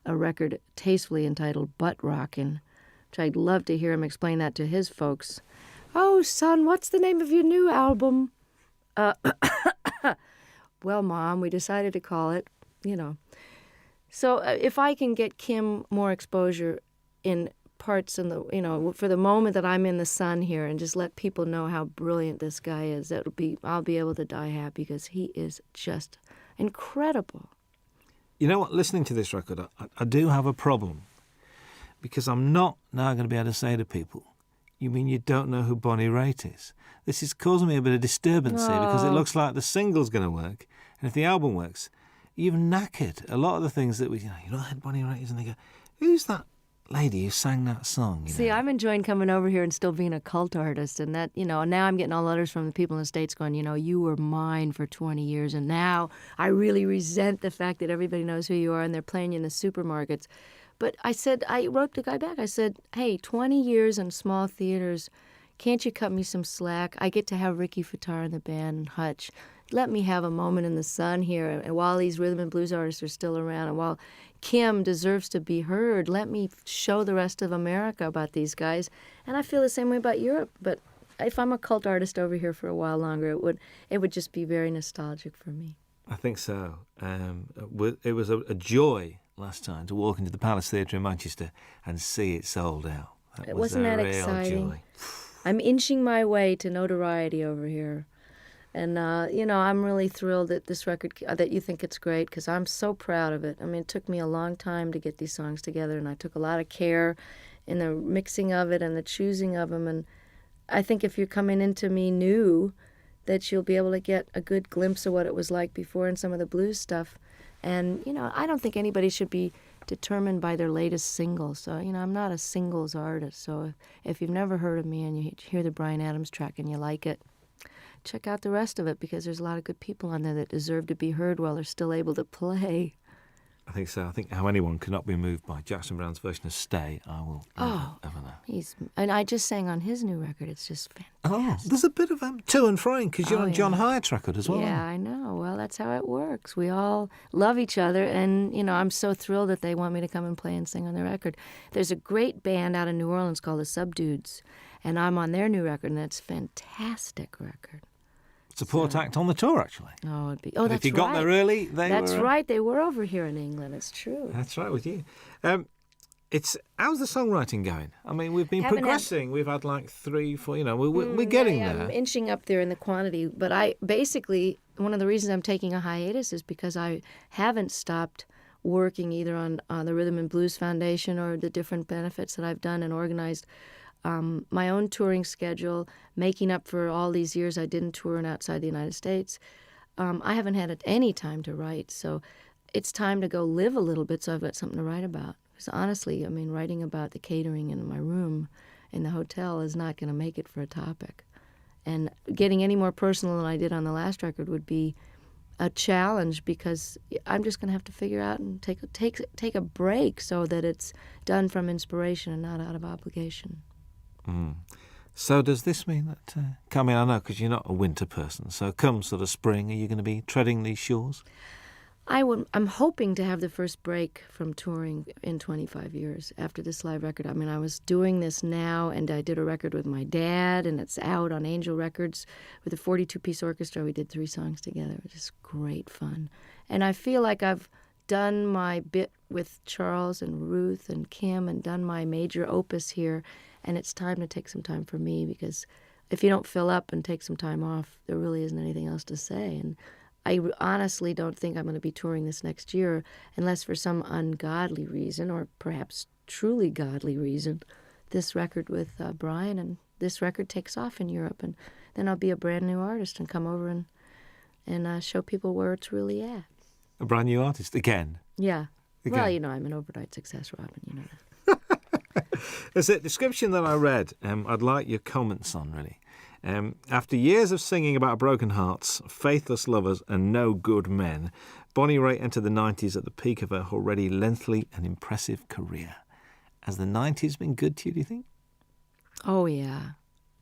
a record tastefully entitled Butt Rockin', which I'd love to hear him explain that to his folks. Oh, son, what's the name of your new album? Well, Mom, we decided to call it, you know. So if I can get Kim more exposure in parts in the, you know, for the moment that I'm in the sun here and just let people know how brilliant this guy is, I'll be able to die happy because he is just incredible. You know what? Listening to this record, I do have a problem because I'm not now going to be able to say to people, you mean you don't know who Bonnie Raitt is? This is causing me a bit of disturbance here because it looks like the single's going to work. And if the album works, you've knackered a lot of the things that you know who Bonnie Raitt is? And they go, who's that lady who sang that song? You See, know? I'm enjoying coming over here and still being a cult artist. And that, you know, now I'm getting all letters from the people in the States going, you know, you were mine for 20 years. And now I really resent the fact that everybody knows who you are and they're playing you in the supermarkets. But I wrote the guy back. I said, hey, 20 years in small theaters, can't you cut me some slack? I get to have Ricky Fattar in the band and Hutch. Let me have a moment in the sun here. And while these rhythm and blues artists are still around, and while Kim deserves to be heard, let me show the rest of America about these guys. And I feel the same way about Europe. But if I'm a cult artist over here for a while longer, it would just be very nostalgic for me. I think so. It was a joy last time to walk into the Palace Theatre in Manchester and see it sold out. Wasn't that real exciting? Joy. I'm inching my way to notoriety over here. And, I'm really thrilled that this record, that you think it's great, because I'm so proud of it. I mean, it took me a long time to get these songs together, and I took a lot of care in the mixing of it and the choosing of them. And I think if you're coming into me new, that you'll be able to get a good glimpse of what it was like before in some of the blues stuff. And, I don't think anybody should be determined by their latest single. So, I'm not a singles artist. So if you've never heard of me and you hear the Bryan Adams track and you like it, check out the rest of it, because there's a lot of good people on there that deserve to be heard while they're still able to play. I think so. I think how anyone cannot be moved by Jackson Browne's version of Stay, I will never know. And I just sang on his new record. It's just fantastic. There's a bit of to and froing, because you're on John Hyatt's record as well. Yeah, I know. Well, that's how it works. We all love each other, and, I'm so thrilled that they want me to come and play and sing on their record. There's a great band out in New Orleans called the Subdudes, and I'm on their new record, and it's a fantastic record. Support act on the tour, actually. Oh, it'd be. That's right. If you got there early, That's right. They were over here in England. It's true. That's right with you. How's the songwriting going? I mean, we've been progressing. We've had like 3, 4. We're getting there. I'm inching up there in the quantity. But one of the reasons I'm taking a hiatus is because I haven't stopped working either on the Rhythm and Blues Foundation or the different benefits that I've done and organized. My own touring schedule, making up for all these years I didn't tour outside the United States. I haven't had any time to write, so it's time to go live a little bit so I've got something to write about. Because honestly, writing about the catering in my room in the hotel is not going to make it for a topic. And getting any more personal than I did on the last record would be a challenge, because I'm just going to have to figure out and take a break so that it's done from inspiration and not out of obligation. So does this mean that, I know because you're not a winter person, so come sort of spring, are you going to be treading these shores? I'm hoping to have the first break from touring in 25 years after this live record. I was doing this now, and I did a record with my dad, and it's out on Angel Records with a 42-piece orchestra. We did 3 songs together. It was just great fun. And I feel like I've done my bit with Charles and Ruth and Kim and done my major opus here. And it's time to take some time for me, because if you don't fill up and take some time off, there really isn't anything else to say. And I honestly don't think I'm going to be touring this next year unless for some ungodly reason, or perhaps truly godly reason, this record with Bryan and this record takes off in Europe. And then I'll be a brand new artist and come over and show people where it's really at. A brand new artist again? Yeah. Again. Well, I'm an overnight success, Robin, you know that. There's a description that I read I'd like your comments on, really. After years of singing about broken hearts, faithless lovers and no good men, Bonnie Raitt entered the 90s at the peak of her already lengthy and impressive career. Has the 90s been good to you, do you think? Oh, yeah,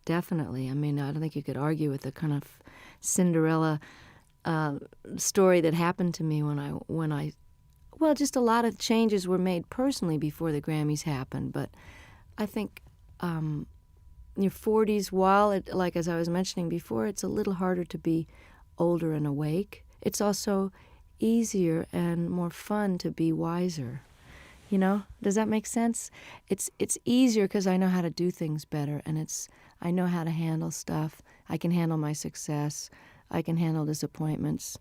definitely. I don't think you could argue with the kind of Cinderella story that happened to me when I just a lot of changes were made personally before the Grammys happened. But I think your 40s, while, as I was mentioning before, it's a little harder to be older and awake, it's also easier and more fun to be wiser. Does that make sense? It's easier because I know how to do things better, and I know how to handle stuff. I can handle my success. I can handle disappointments.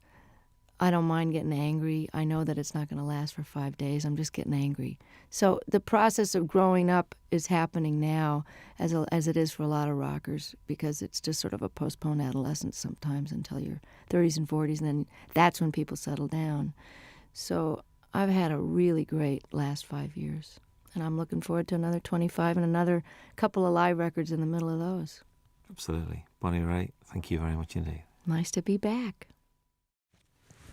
I don't mind getting angry. I know that it's not going to last for 5 days. I'm just getting angry. So the process of growing up is happening now as it is for a lot of rockers, because it's just sort of a postponed adolescence sometimes until your 30s and 40s, and then that's when people settle down. So I've had a really great last 5 years, and I'm looking forward to another 25 and another couple of live records in the middle of those. Absolutely. Bonnie Raitt, thank you very much indeed. Nice to be back.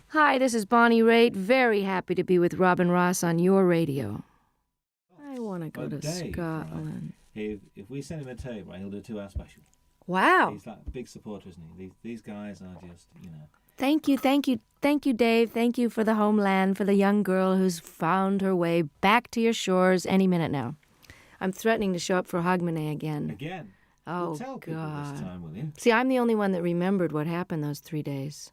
Hi, this is Bonnie Raitt. Very happy to be with Robin Ross on your radio. I want to go to Dave, Scotland. Right. If we send him a tape, right, he'll do a 2-hour special. Wow. He's like a big supporter, isn't he? These guys are just, Thank you, Dave. Thank you for the homeland, for the young girl who's found her way back to your shores any minute now. I'm threatening to show up for Hogmanay again. Again? Oh, well, tell people God. this time, will you? See, I'm the only one that remembered what happened those 3 days.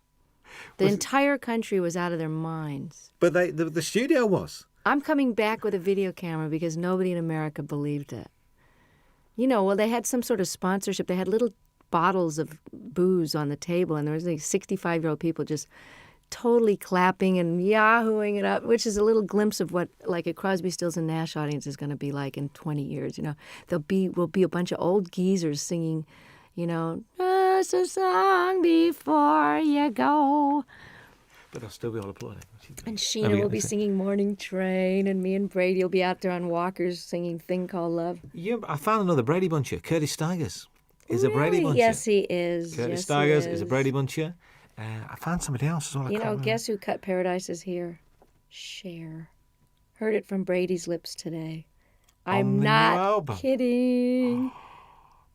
The entire country was out of their minds. But the studio was. I'm coming back with a video camera because nobody in America believed it. They had some sort of sponsorship. They had little bottles of booze on the table, and there was like 65-year-old people just totally clapping and yahooing it up, which is a little glimpse of what like a Crosby, Stills and Nash audience is going to be like in 20 years. You know, will be a bunch of old geezers singing, you know, just a song before you go. But they'll still be all applauding. And Sheena will be singing Morning Train, and me and Brady will be out there on walkers singing Thing Called Love. Yeah, I found another Brady Buncher. Curtis Stigers is a Brady Buncher. Yes, he is. Curtis Stigers is a Brady Buncher. I found somebody else as well. You know, guess who cut Paradise Is Here? Cher. Heard it from Brady's lips today. I'm not kidding.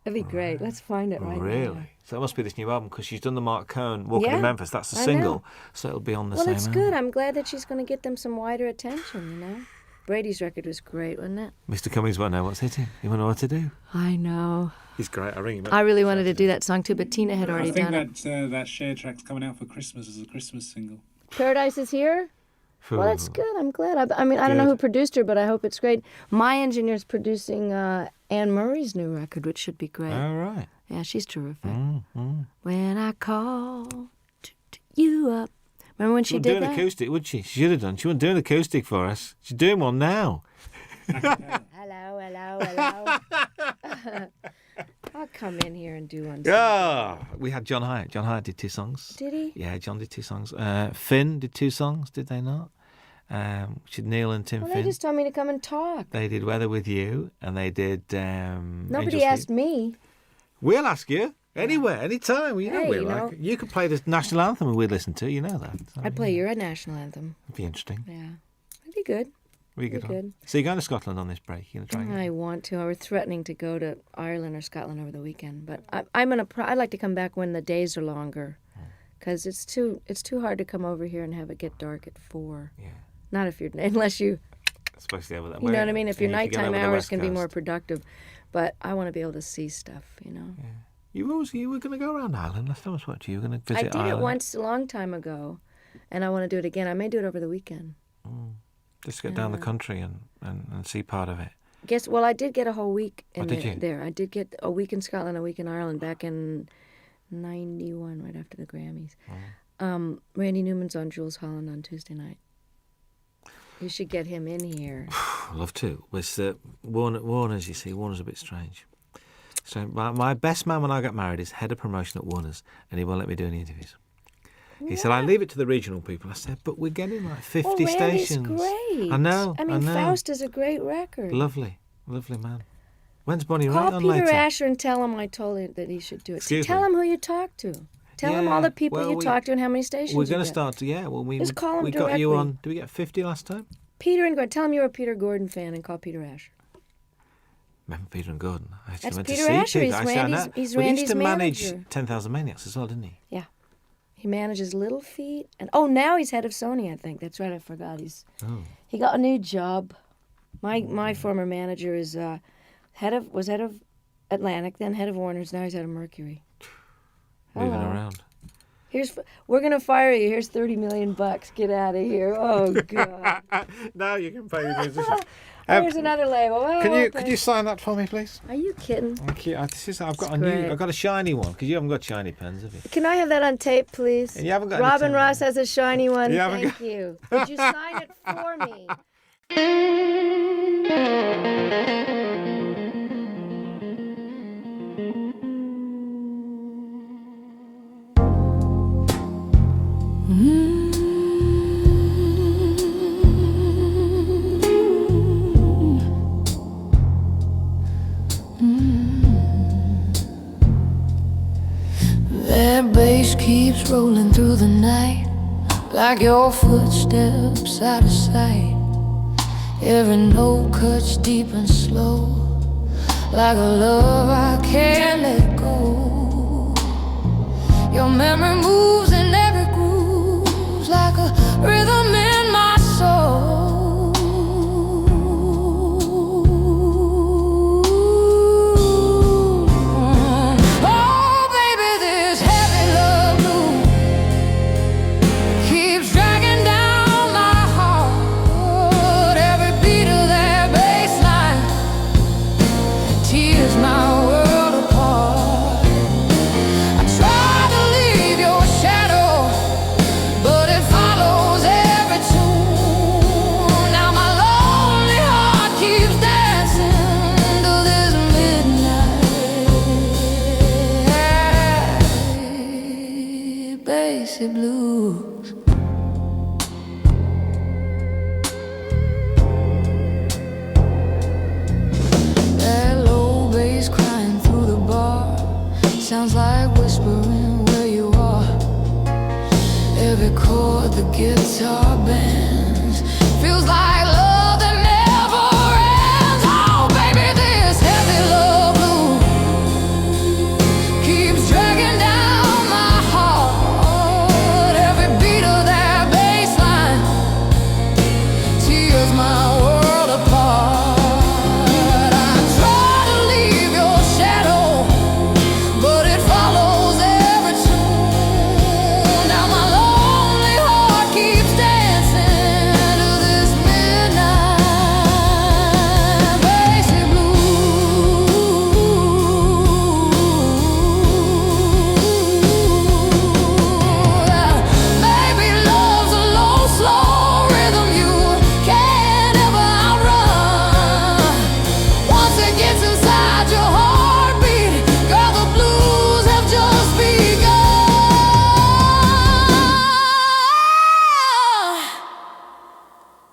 That'd be great. Let's find it right now. Really? So that must be this new album because she's done the Mark Cohn Walking in Memphis. That's the single. So it'll be on the same album. Well, it's good. I'm glad that she's going to get them some wider attention, you know? Brady's record was great, wasn't it? Mr. Cummings won't know what's hitting. He won't know what to do. I know. He's great. I ring him up. I really wanted to do that song too, but Tina had already done it. I think that Cher track's coming out for Christmas as a Christmas single. Paradise Is Here? Well, that's good. I'm glad. I mean, I don't know who produced her, but I hope it's great. My engineer's producing Anne Murray's new record, which should be great. All right. Yeah, she's terrific. When I call you up. Remember when she did that? She wouldn't do an acoustic, would she? She should have done. She wouldn't do an acoustic for us. She's doing one now. Hello. I'll come in here and do one. Yeah, we had John Hyatt. John Hyatt did 2 songs. Did he? Yeah, John did 2 songs. Finn did 2 songs, did they not? Which is Neil and Tim Finn. They just told me to come and talk. They did Weather With You, and they did Nobody asked me. We'll ask you. Anywhere, anytime. You know, know. You could play the national anthem and we'd listen to it. You know that. So, I'd play your national anthem. It'd be interesting. Yeah. It'd be good. Good. So you're going to Scotland on this break? You're going to try? I want to. I was threatening to go to Ireland or Scotland over the weekend, but I'd like to come back when the days are longer, because it's too hard to come over here and have it get dark at 4. Yeah. Not unless you. Especially over that. You know what I mean? If your nighttime hours can be more productive, but I want to be able to see stuff. You know. Yeah. You were going to go around Ireland last time I spoke to you. You were going to visit Ireland. I did it once a long time ago, and I want to do it again. I may do it over the weekend. Just get down the country and see part of it. Well, I did get a whole week in you? there. I did get a week in Scotland, a week in Ireland back in 91, right after the Grammys. Randy Newman's on Jules Holland on Tuesday night. You should get him in here. I'd love to. With Warner's, you see, Warner's a bit strange. So my best man when I got married is head of promotion at Warner's, and he won't let me do any interviews. He said, I leave it to the regional people. I said, but we're getting like 50 stations. Great. I know. Faust is a great record. Lovely man. When's Bonnie Raitt on later? Call Peter Asher and tell him I told him that he should do it. Tell him who you talked to. Tell him all the people you talked to and how many stations we're going to start to, just call him we directly. Got you on, did we get 50 last time? Peter and Gordon. Tell him you're a Peter Gordon fan and call Peter Asher. Remember Peter and Gordon? I actually That's went Peter to see Asher. Peter. He's Randy's he used to manager. manage 10,000 Maniacs as well, didn't he? Yeah. He manages Little Feat. And now he's head of Sony, I think. That's right, I forgot. He got a new job. My former manager is head of Atlantic, then head of Warner's, now he's head of Mercury. Moving around. We're gonna fire you. Here's $30 million. Get out of here. Oh God. Now you can pay the musician. Here's another label. Could you sign that for me, please? Are you kidding? Thank you. I've got a shiny one because you haven't got shiny pens, have you? Can I have that on tape, please? And you haven't got Robin Ross has a shiny one. Thank you. Would you sign it for me? That bass keeps rolling through the night, like your footsteps out of sight. Every note cuts deep and slow, like a love I can't let go. Your memory moves in every groove, like a rhythm in my soul. chord the guitar bends. Feels like love that never ends. Oh baby, this heavy love blues keeps dragging down my heart. Every beat of that bass line tears my world apart. I try to leave your shadow, but it follows every tune. Now my lonely heart keeps dancing to this midnight bassy blues. Maybe love's a low, slow rhythm you can't ever outrun. Once it gets inside your heartbeat, girl, the blues have just begun.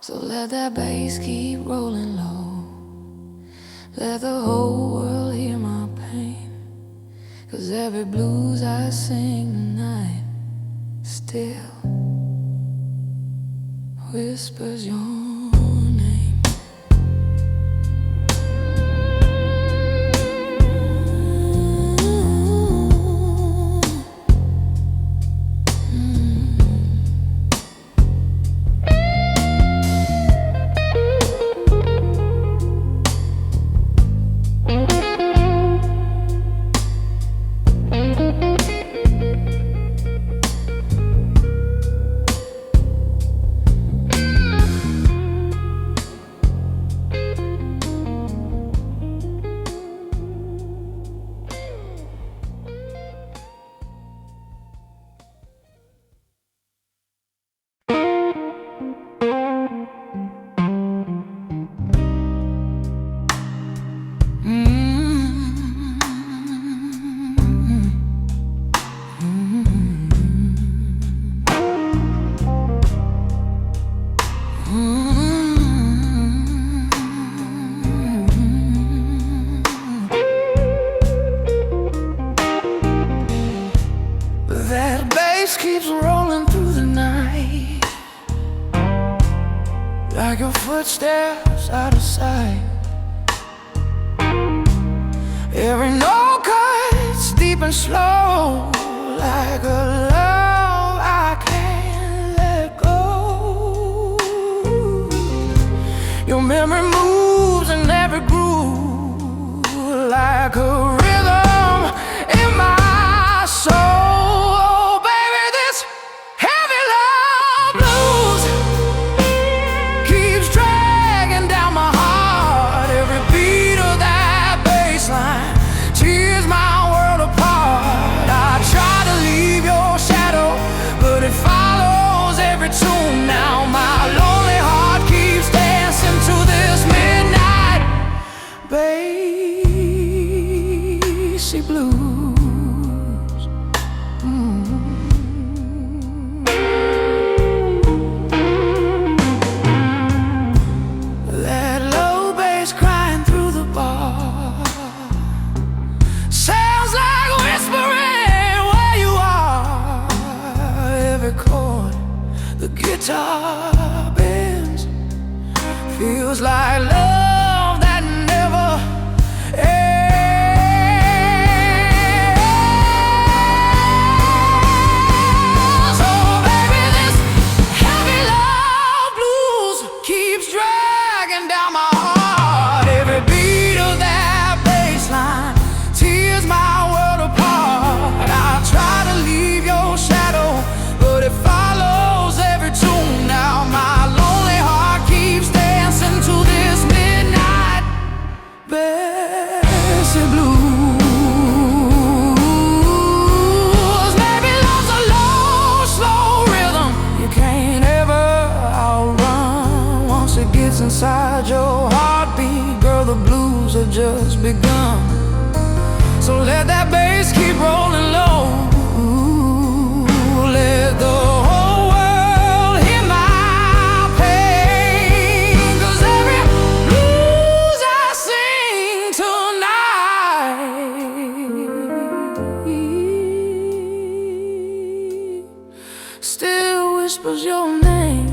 So let that bass keep rolling low. Let the whole world hear my pain. 'Cause every blues I sing tonight still whispers your name. That bass keeps rolling through the night, like your footsteps out of sight. Every note cuts deep and slow, like a love I can't let go. Your memory moves in every groove, like a rhythm in my soul. Bassy blues. That low bass crying through the bar sounds like whispering where you are. Every chord the guitar bends feels like love that never ends. Inside your heartbeat, girl, the blues have just begun. So let that bass keep rolling low. Let the whole world hear my pain. 'Cause every blues I sing tonight still whispers your name.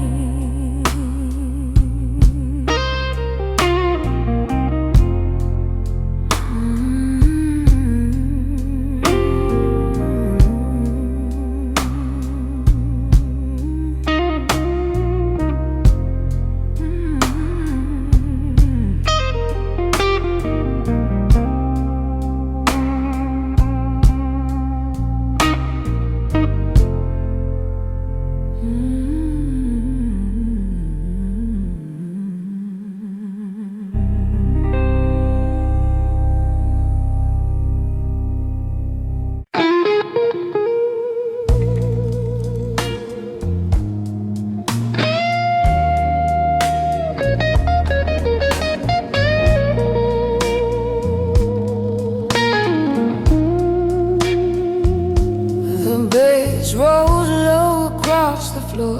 Rose low across the floor,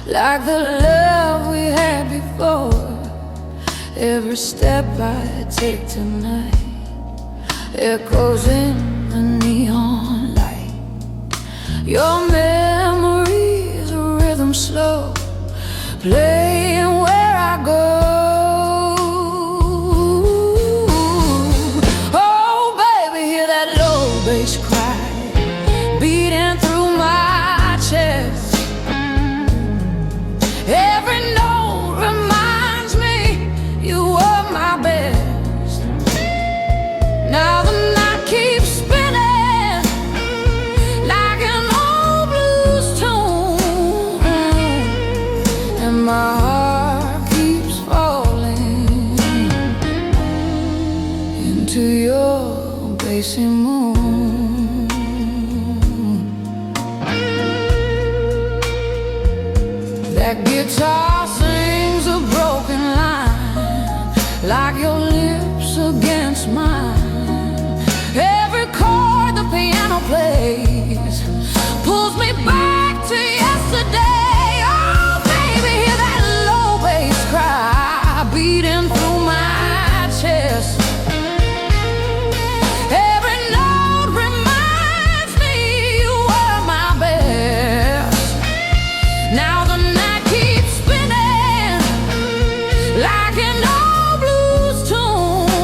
like the love we had before. Every step I take tonight echoes in the neon light. Your memories, a rhythm slow, playing where I go. Oh baby, hear that low bass cry beating through my chest. Every note reminds me you were my best. Now the night keeps spinning like an old blues tune, and my heart keeps falling into your bassy moon. That guitar sings a broken line, like your lips against mine. Every chord the piano plays pulls me back to yesterday. Oh baby, hear that low bass cry beating through my chest. Every note reminds me you were my best. Now the night keeps spinning like an old blues tune,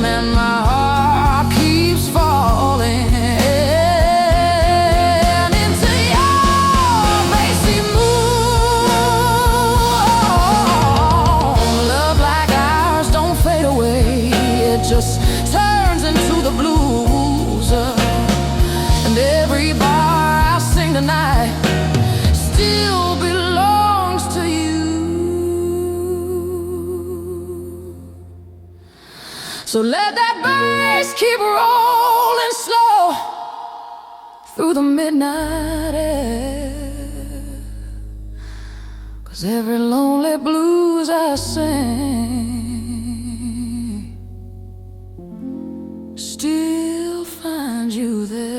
and my heart keeps falling into your bassy moon. Love like ours don't fade away, it just turns into the blues. And every bar I sing tonight still belongs to you. So let that bass keep rolling slow through the midnight air, 'cause every lonely blues I sing still finds you there.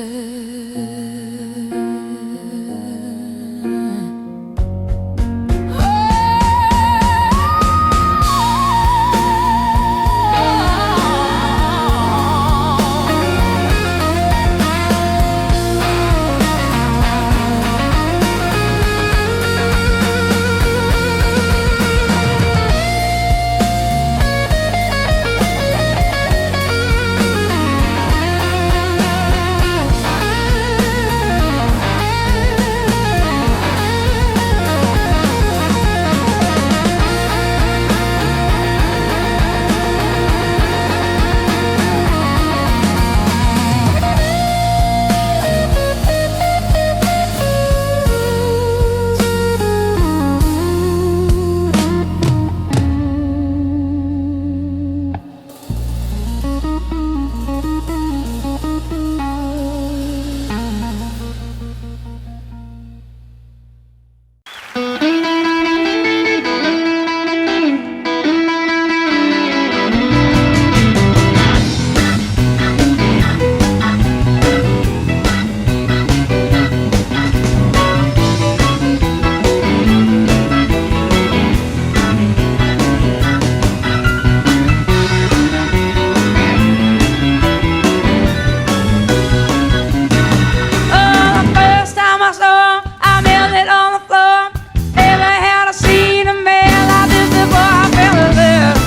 spilled it on the floor. Never had I seen a man like this before. I fell in love.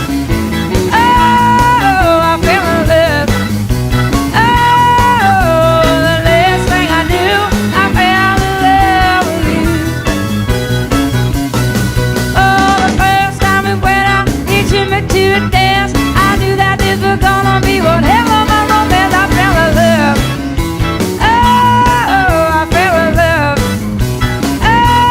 Oh, I fell in love. Oh, the last thing I knew, I fell in love with you. Oh, the first time we went out, teaching me to dance, I knew that this was gonna be whatever my romance. I fell in love. Oh, I fell in love. Oh,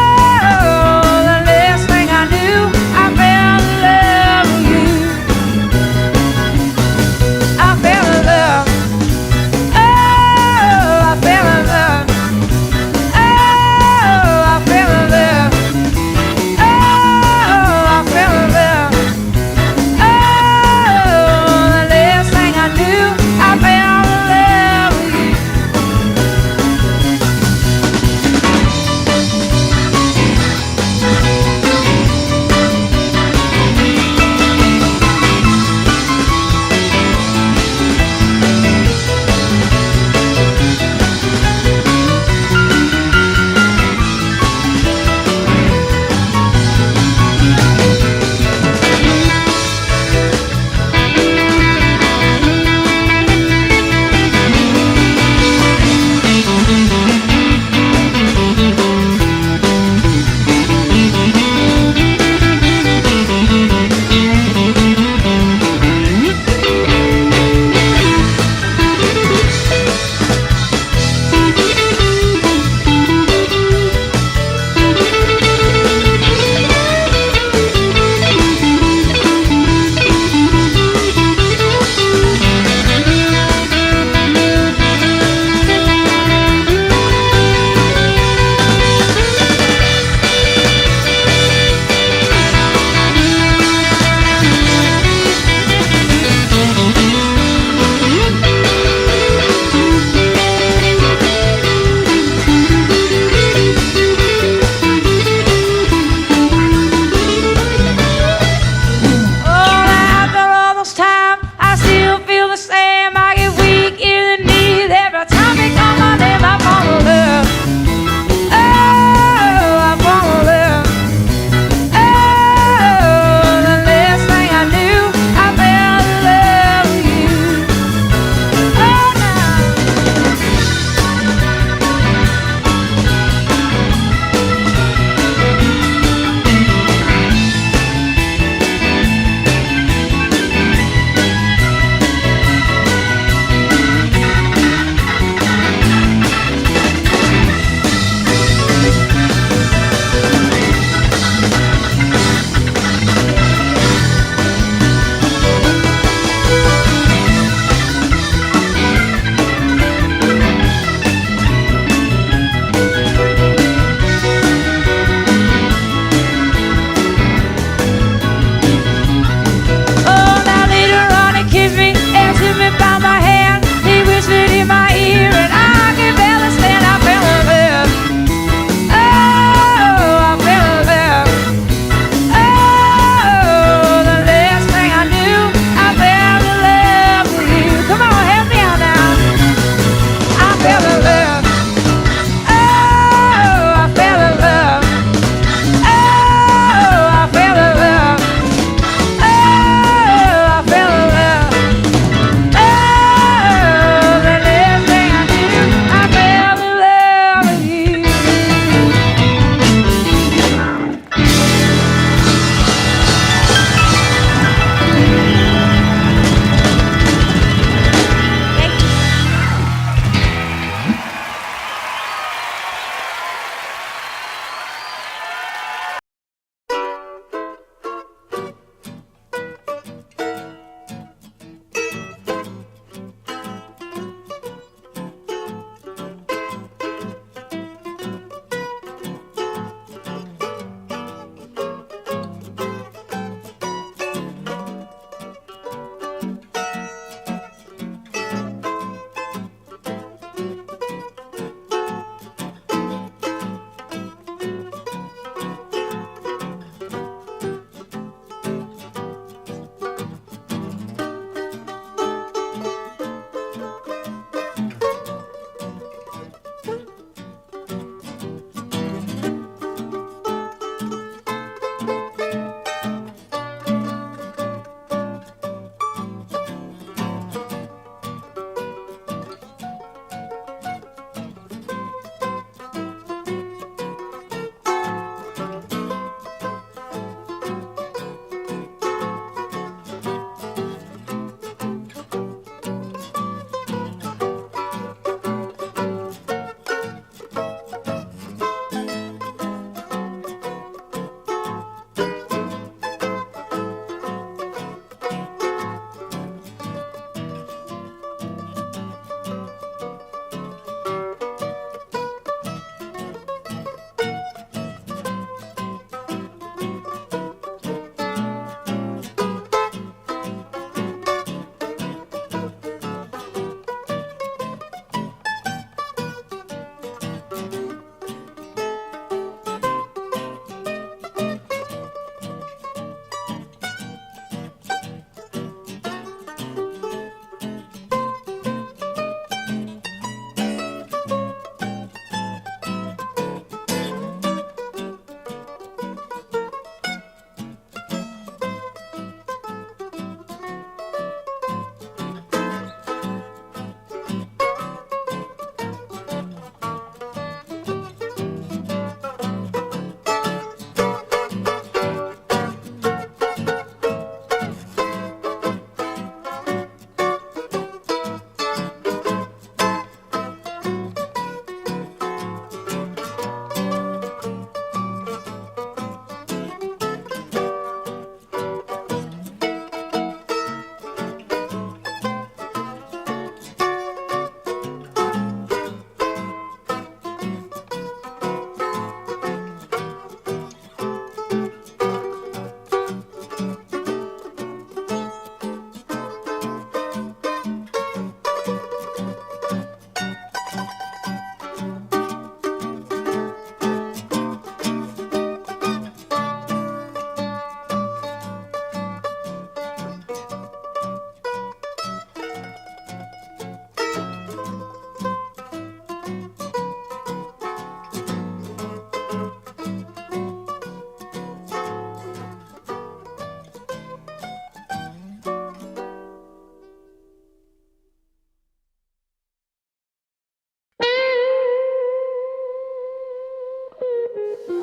The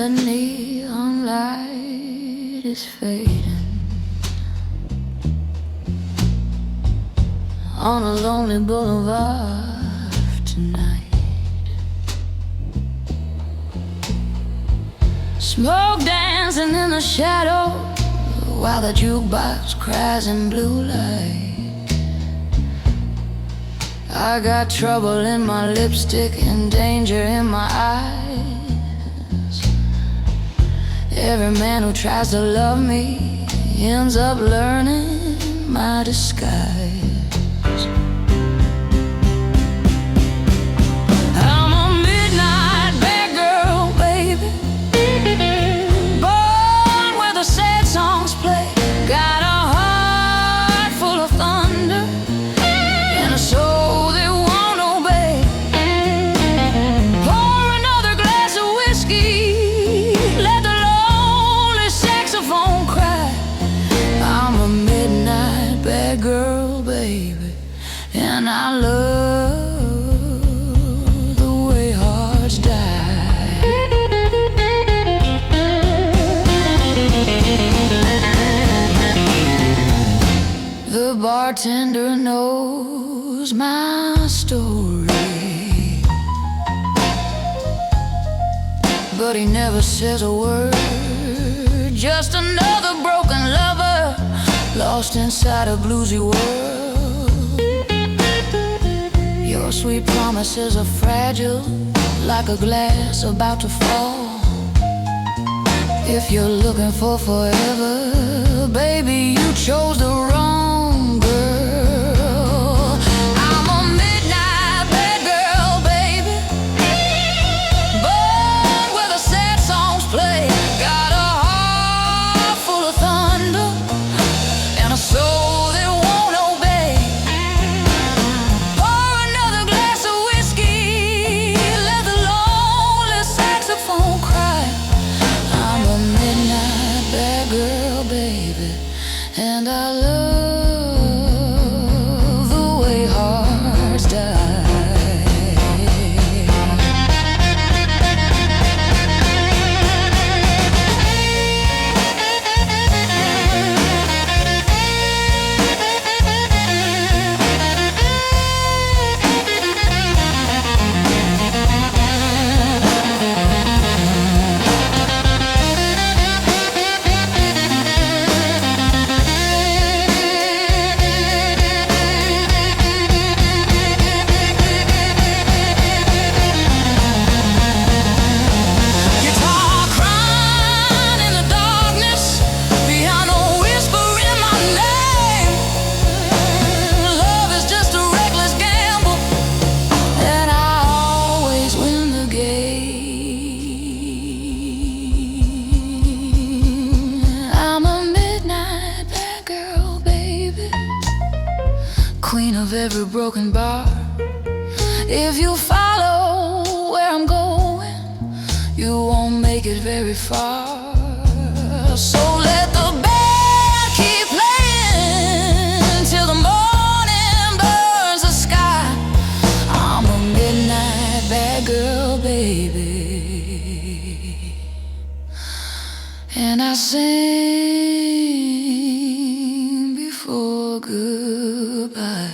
neon light is fading on a lonely boulevard tonight. Smoke dancing in the shadow while the jukebox cries in blue light. I got trouble in my lipstick and danger in my eyes. Every man who tries to love me ends up learning my disguise. I'm a midnight bad girl, baby, born where the sad songs play. Got a heart full of thunder and a soul that won't obey. Pour another glass of whiskey, let the saxophone cry. I'm a midnight bad girl, baby, and I love the way hearts die. The bartender knows my story, but he never says a word. Just another broken lover lost inside a bluesy world. Your sweet promises are fragile, like a glass about to fall. If you're looking for forever, baby, you chose the wrong girl. I'm a midnight bad girl, baby, born where the sad songs play. Got a soul that won't obey. Pour another glass of whiskey, let the lonely saxophone cry. I'm a midnight bad girl, baby, and I love the way hearts die. Queen of every broken bar. If you follow where I'm going, you won't make it very far. So let the band keep playing till the morning burns the sky. I'm a midnight bad girl, baby, and I sing before goodbye.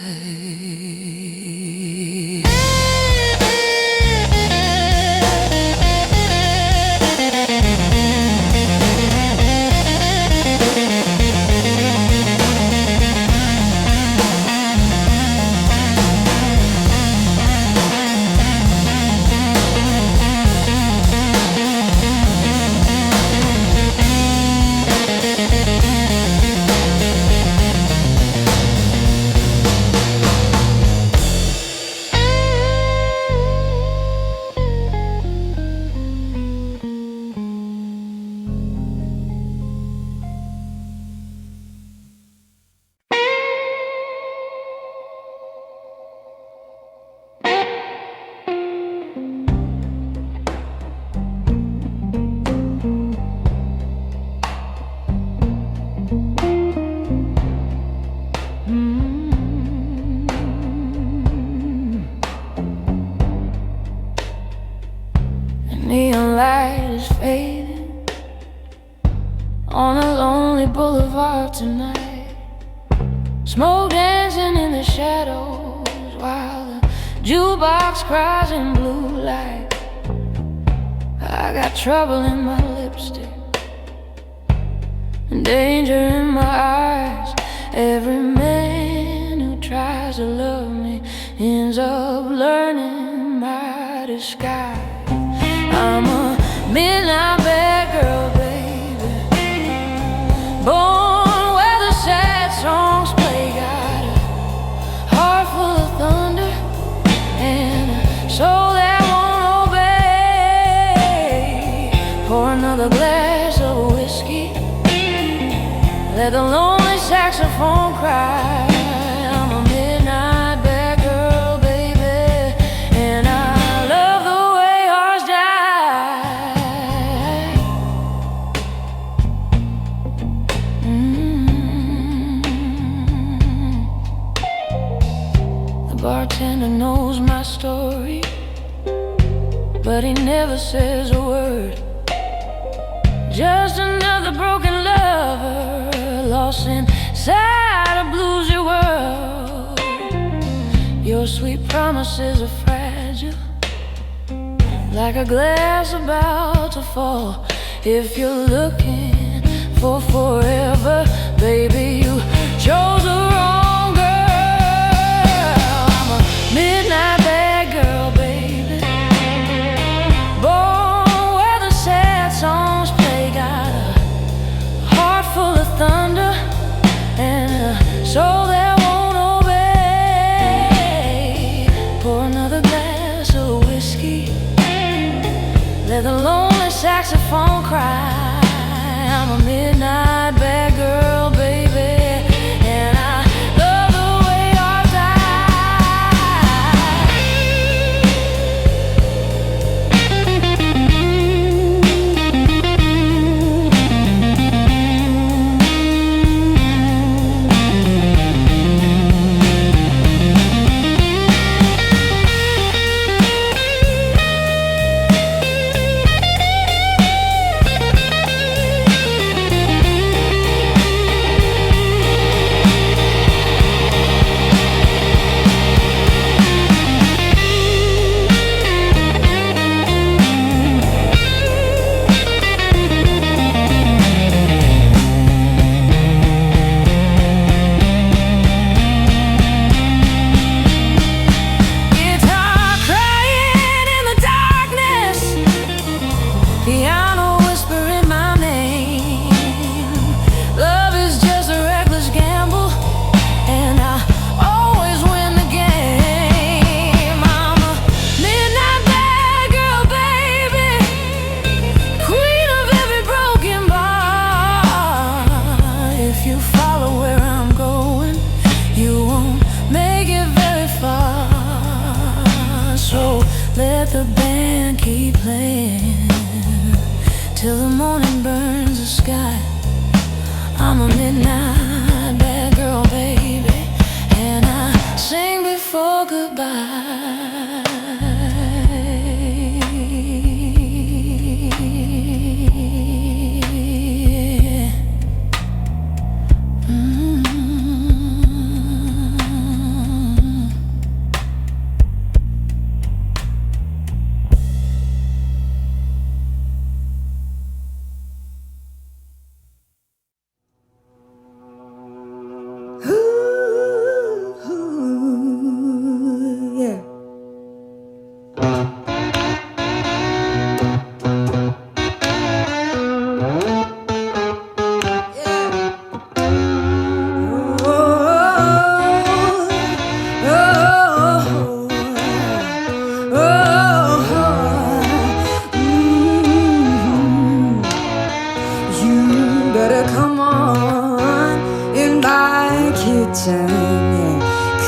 on a lonely boulevard tonight. Smoke dancing in the shadows while the jukebox cries in blue light. I got trouble in my lipstick and danger in my eyes. Every man who tries to love me ends up learning my disguise. I'm a midnight bad girl, baby, born where the sad songs play. Got a heart full of thunder and a soul that won't obey. Pour another glass of whiskey, let the lonely saxophone cry. I'm a midnight bad girl, baby, and I love the way hearts die. The bartender knows my story, but he never says a word. Just another broken lover lost inside a bluesy world. Your sweet promises are fragile, like a glass about to fall. If you're looking for forever, baby, you chose the wrong girl. I'm a midnight bad girl, baby, born where the sad songs play. Got a heart full of thunder and a soul that won't obey. Pour another glass of whiskey, let the lonely saxophone cry. I'm a midnight bad girl, baby, and I love the way hearts let the band keep playing till the morning burns the sky. I'm a midnight bad girl, baby, and I sing before goodbye.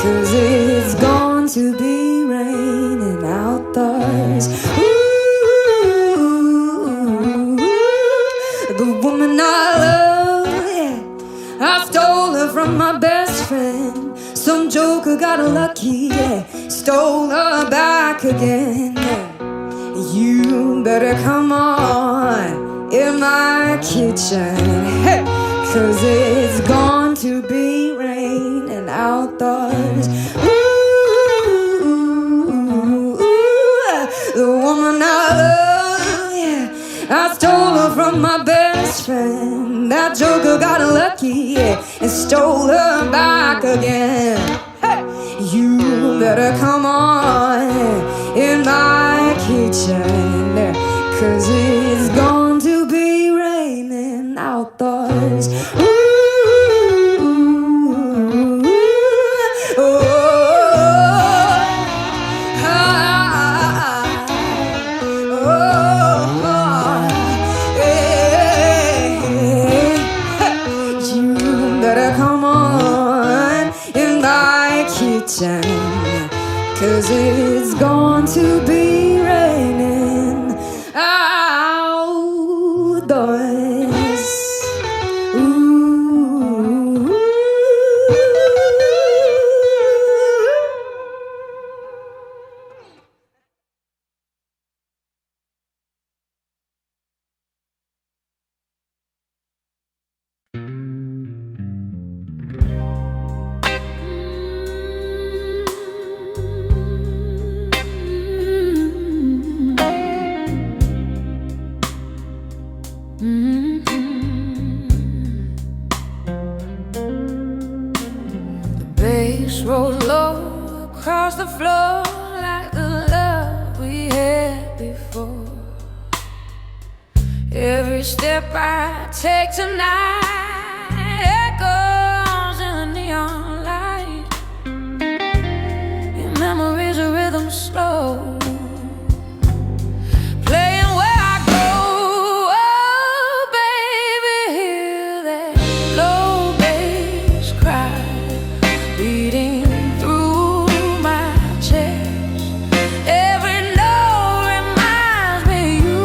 Cause it's going to be raining outdoors. Ooh, the woman I love, yeah, I stole her from my best friend. Some joker got lucky, yeah, stole her back again. You better come on in my kitchen. Hey, 'cause it's going to be raining outdoors. Ooh, the woman I love, yeah, I stole her from my best friend. That joker got lucky, yeah, and stole her back again. Hey, you better come on in my kitchen, 'cause it's going to be raining outdoors. Ooh, oh, you better come on in my kitchen, 'cause it's going to be raining outdoors. Ooh. Bass rolls low across the floor like the love we had before. Every step I take tonight echoes in the neon light. Your memory's a rhythm slow, playing where I go. Oh, baby, hear that low bass cry beating through my chest. Every note reminds me you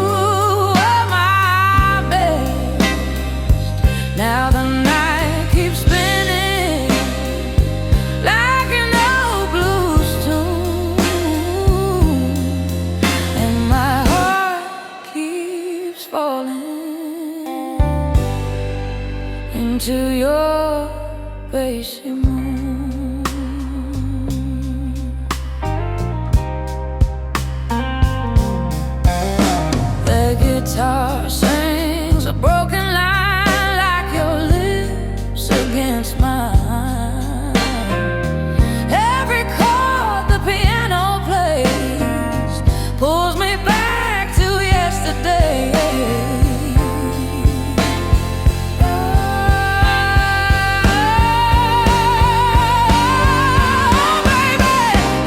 are my best. Now the night keeps spinning like an old blues tune, and my heart keeps falling into your bassy moon. The guitar sings a broken line like your lips against mine. Every chord the piano plays pulls me back to yesterday.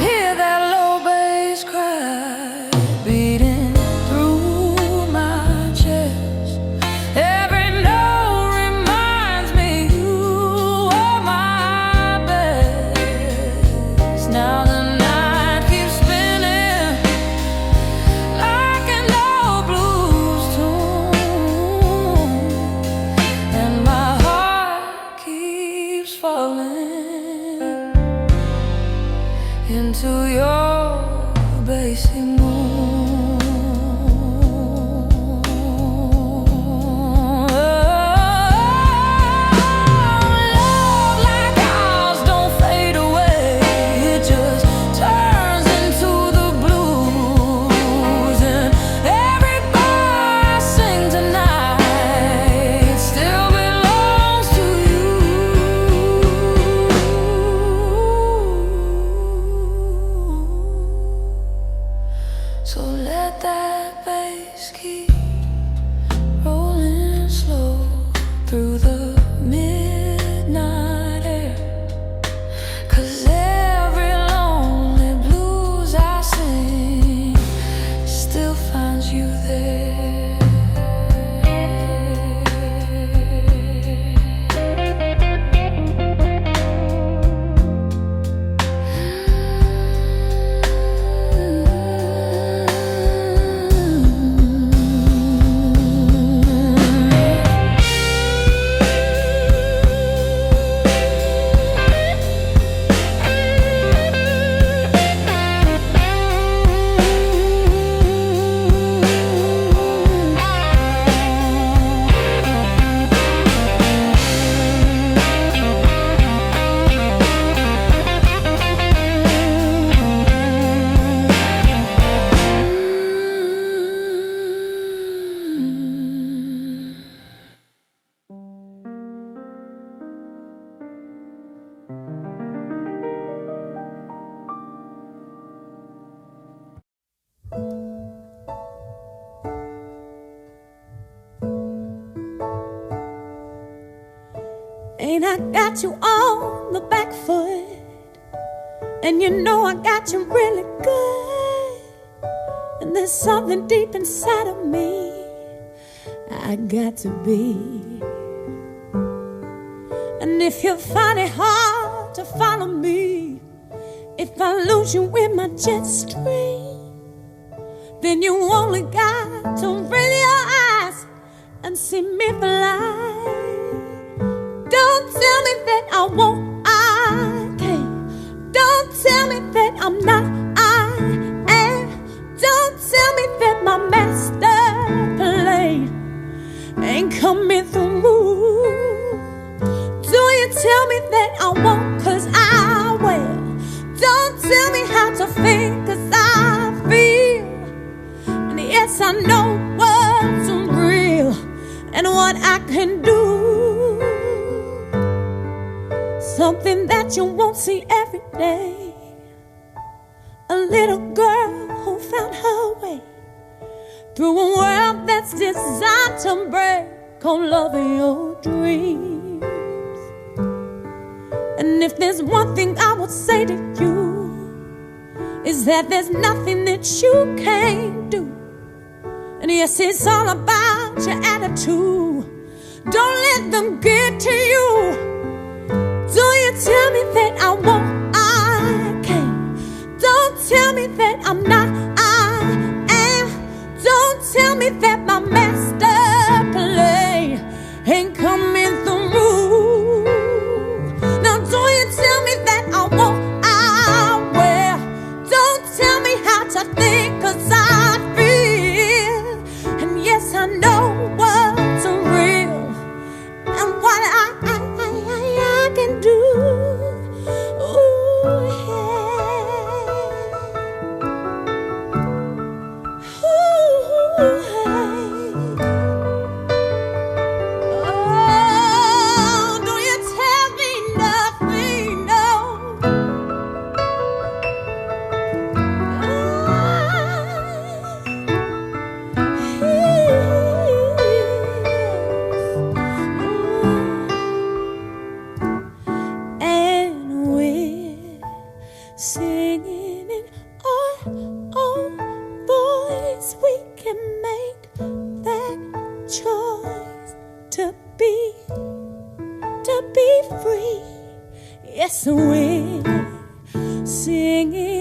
Hear that low bass cry beating through my chest. Every note reminds me you are my best. Now the night keeps spinning like an old blues tune, and my heart keeps falling into your bassy moon. Love like ours don't fade away, it just turns into the blues, and every bar I sing tonight still belongs to you. So let that bass keep rolling slow through the midnight air, 'cause every lonely blues I sing still finds you there. mean I got you on the back foot, and you know I got you really good. And there's something deep inside of me I got to be. And if you find it hard to follow me, if I lose you in my jet stream, then you only got to raise your eyes and see me fly. Don't tell me that I won't, I can't. Don't tell me that I'm not, I am. Don't tell me that my master plan ain't coming through. Do you tell me that I won't, 'cause I will. Don't tell me how to think, 'cause I feel. And yes, I know what's real and what I can do. Something that you won't see every day. A little girl who found her way through a world that's designed to break on love of your dreams. And if there's one thing I would say to you, is that there's nothing that you can't do. And yes, it's all about your attitude. Don't let them get to you. Do you tell me that I won't, I can't. Don't tell me that I'm not, I am. Don't tell me that my master plan ain't coming through. Now do you tell me that I won't, I will. Don't tell me how to think, 'cause I feel. And yes, I know what's real and what I can do. Ooh, yeah. Ooh, hey. Oh, do you tell me nothing? No. And we're singing in our own voice. We can make that choice to be free. Yes, we're singing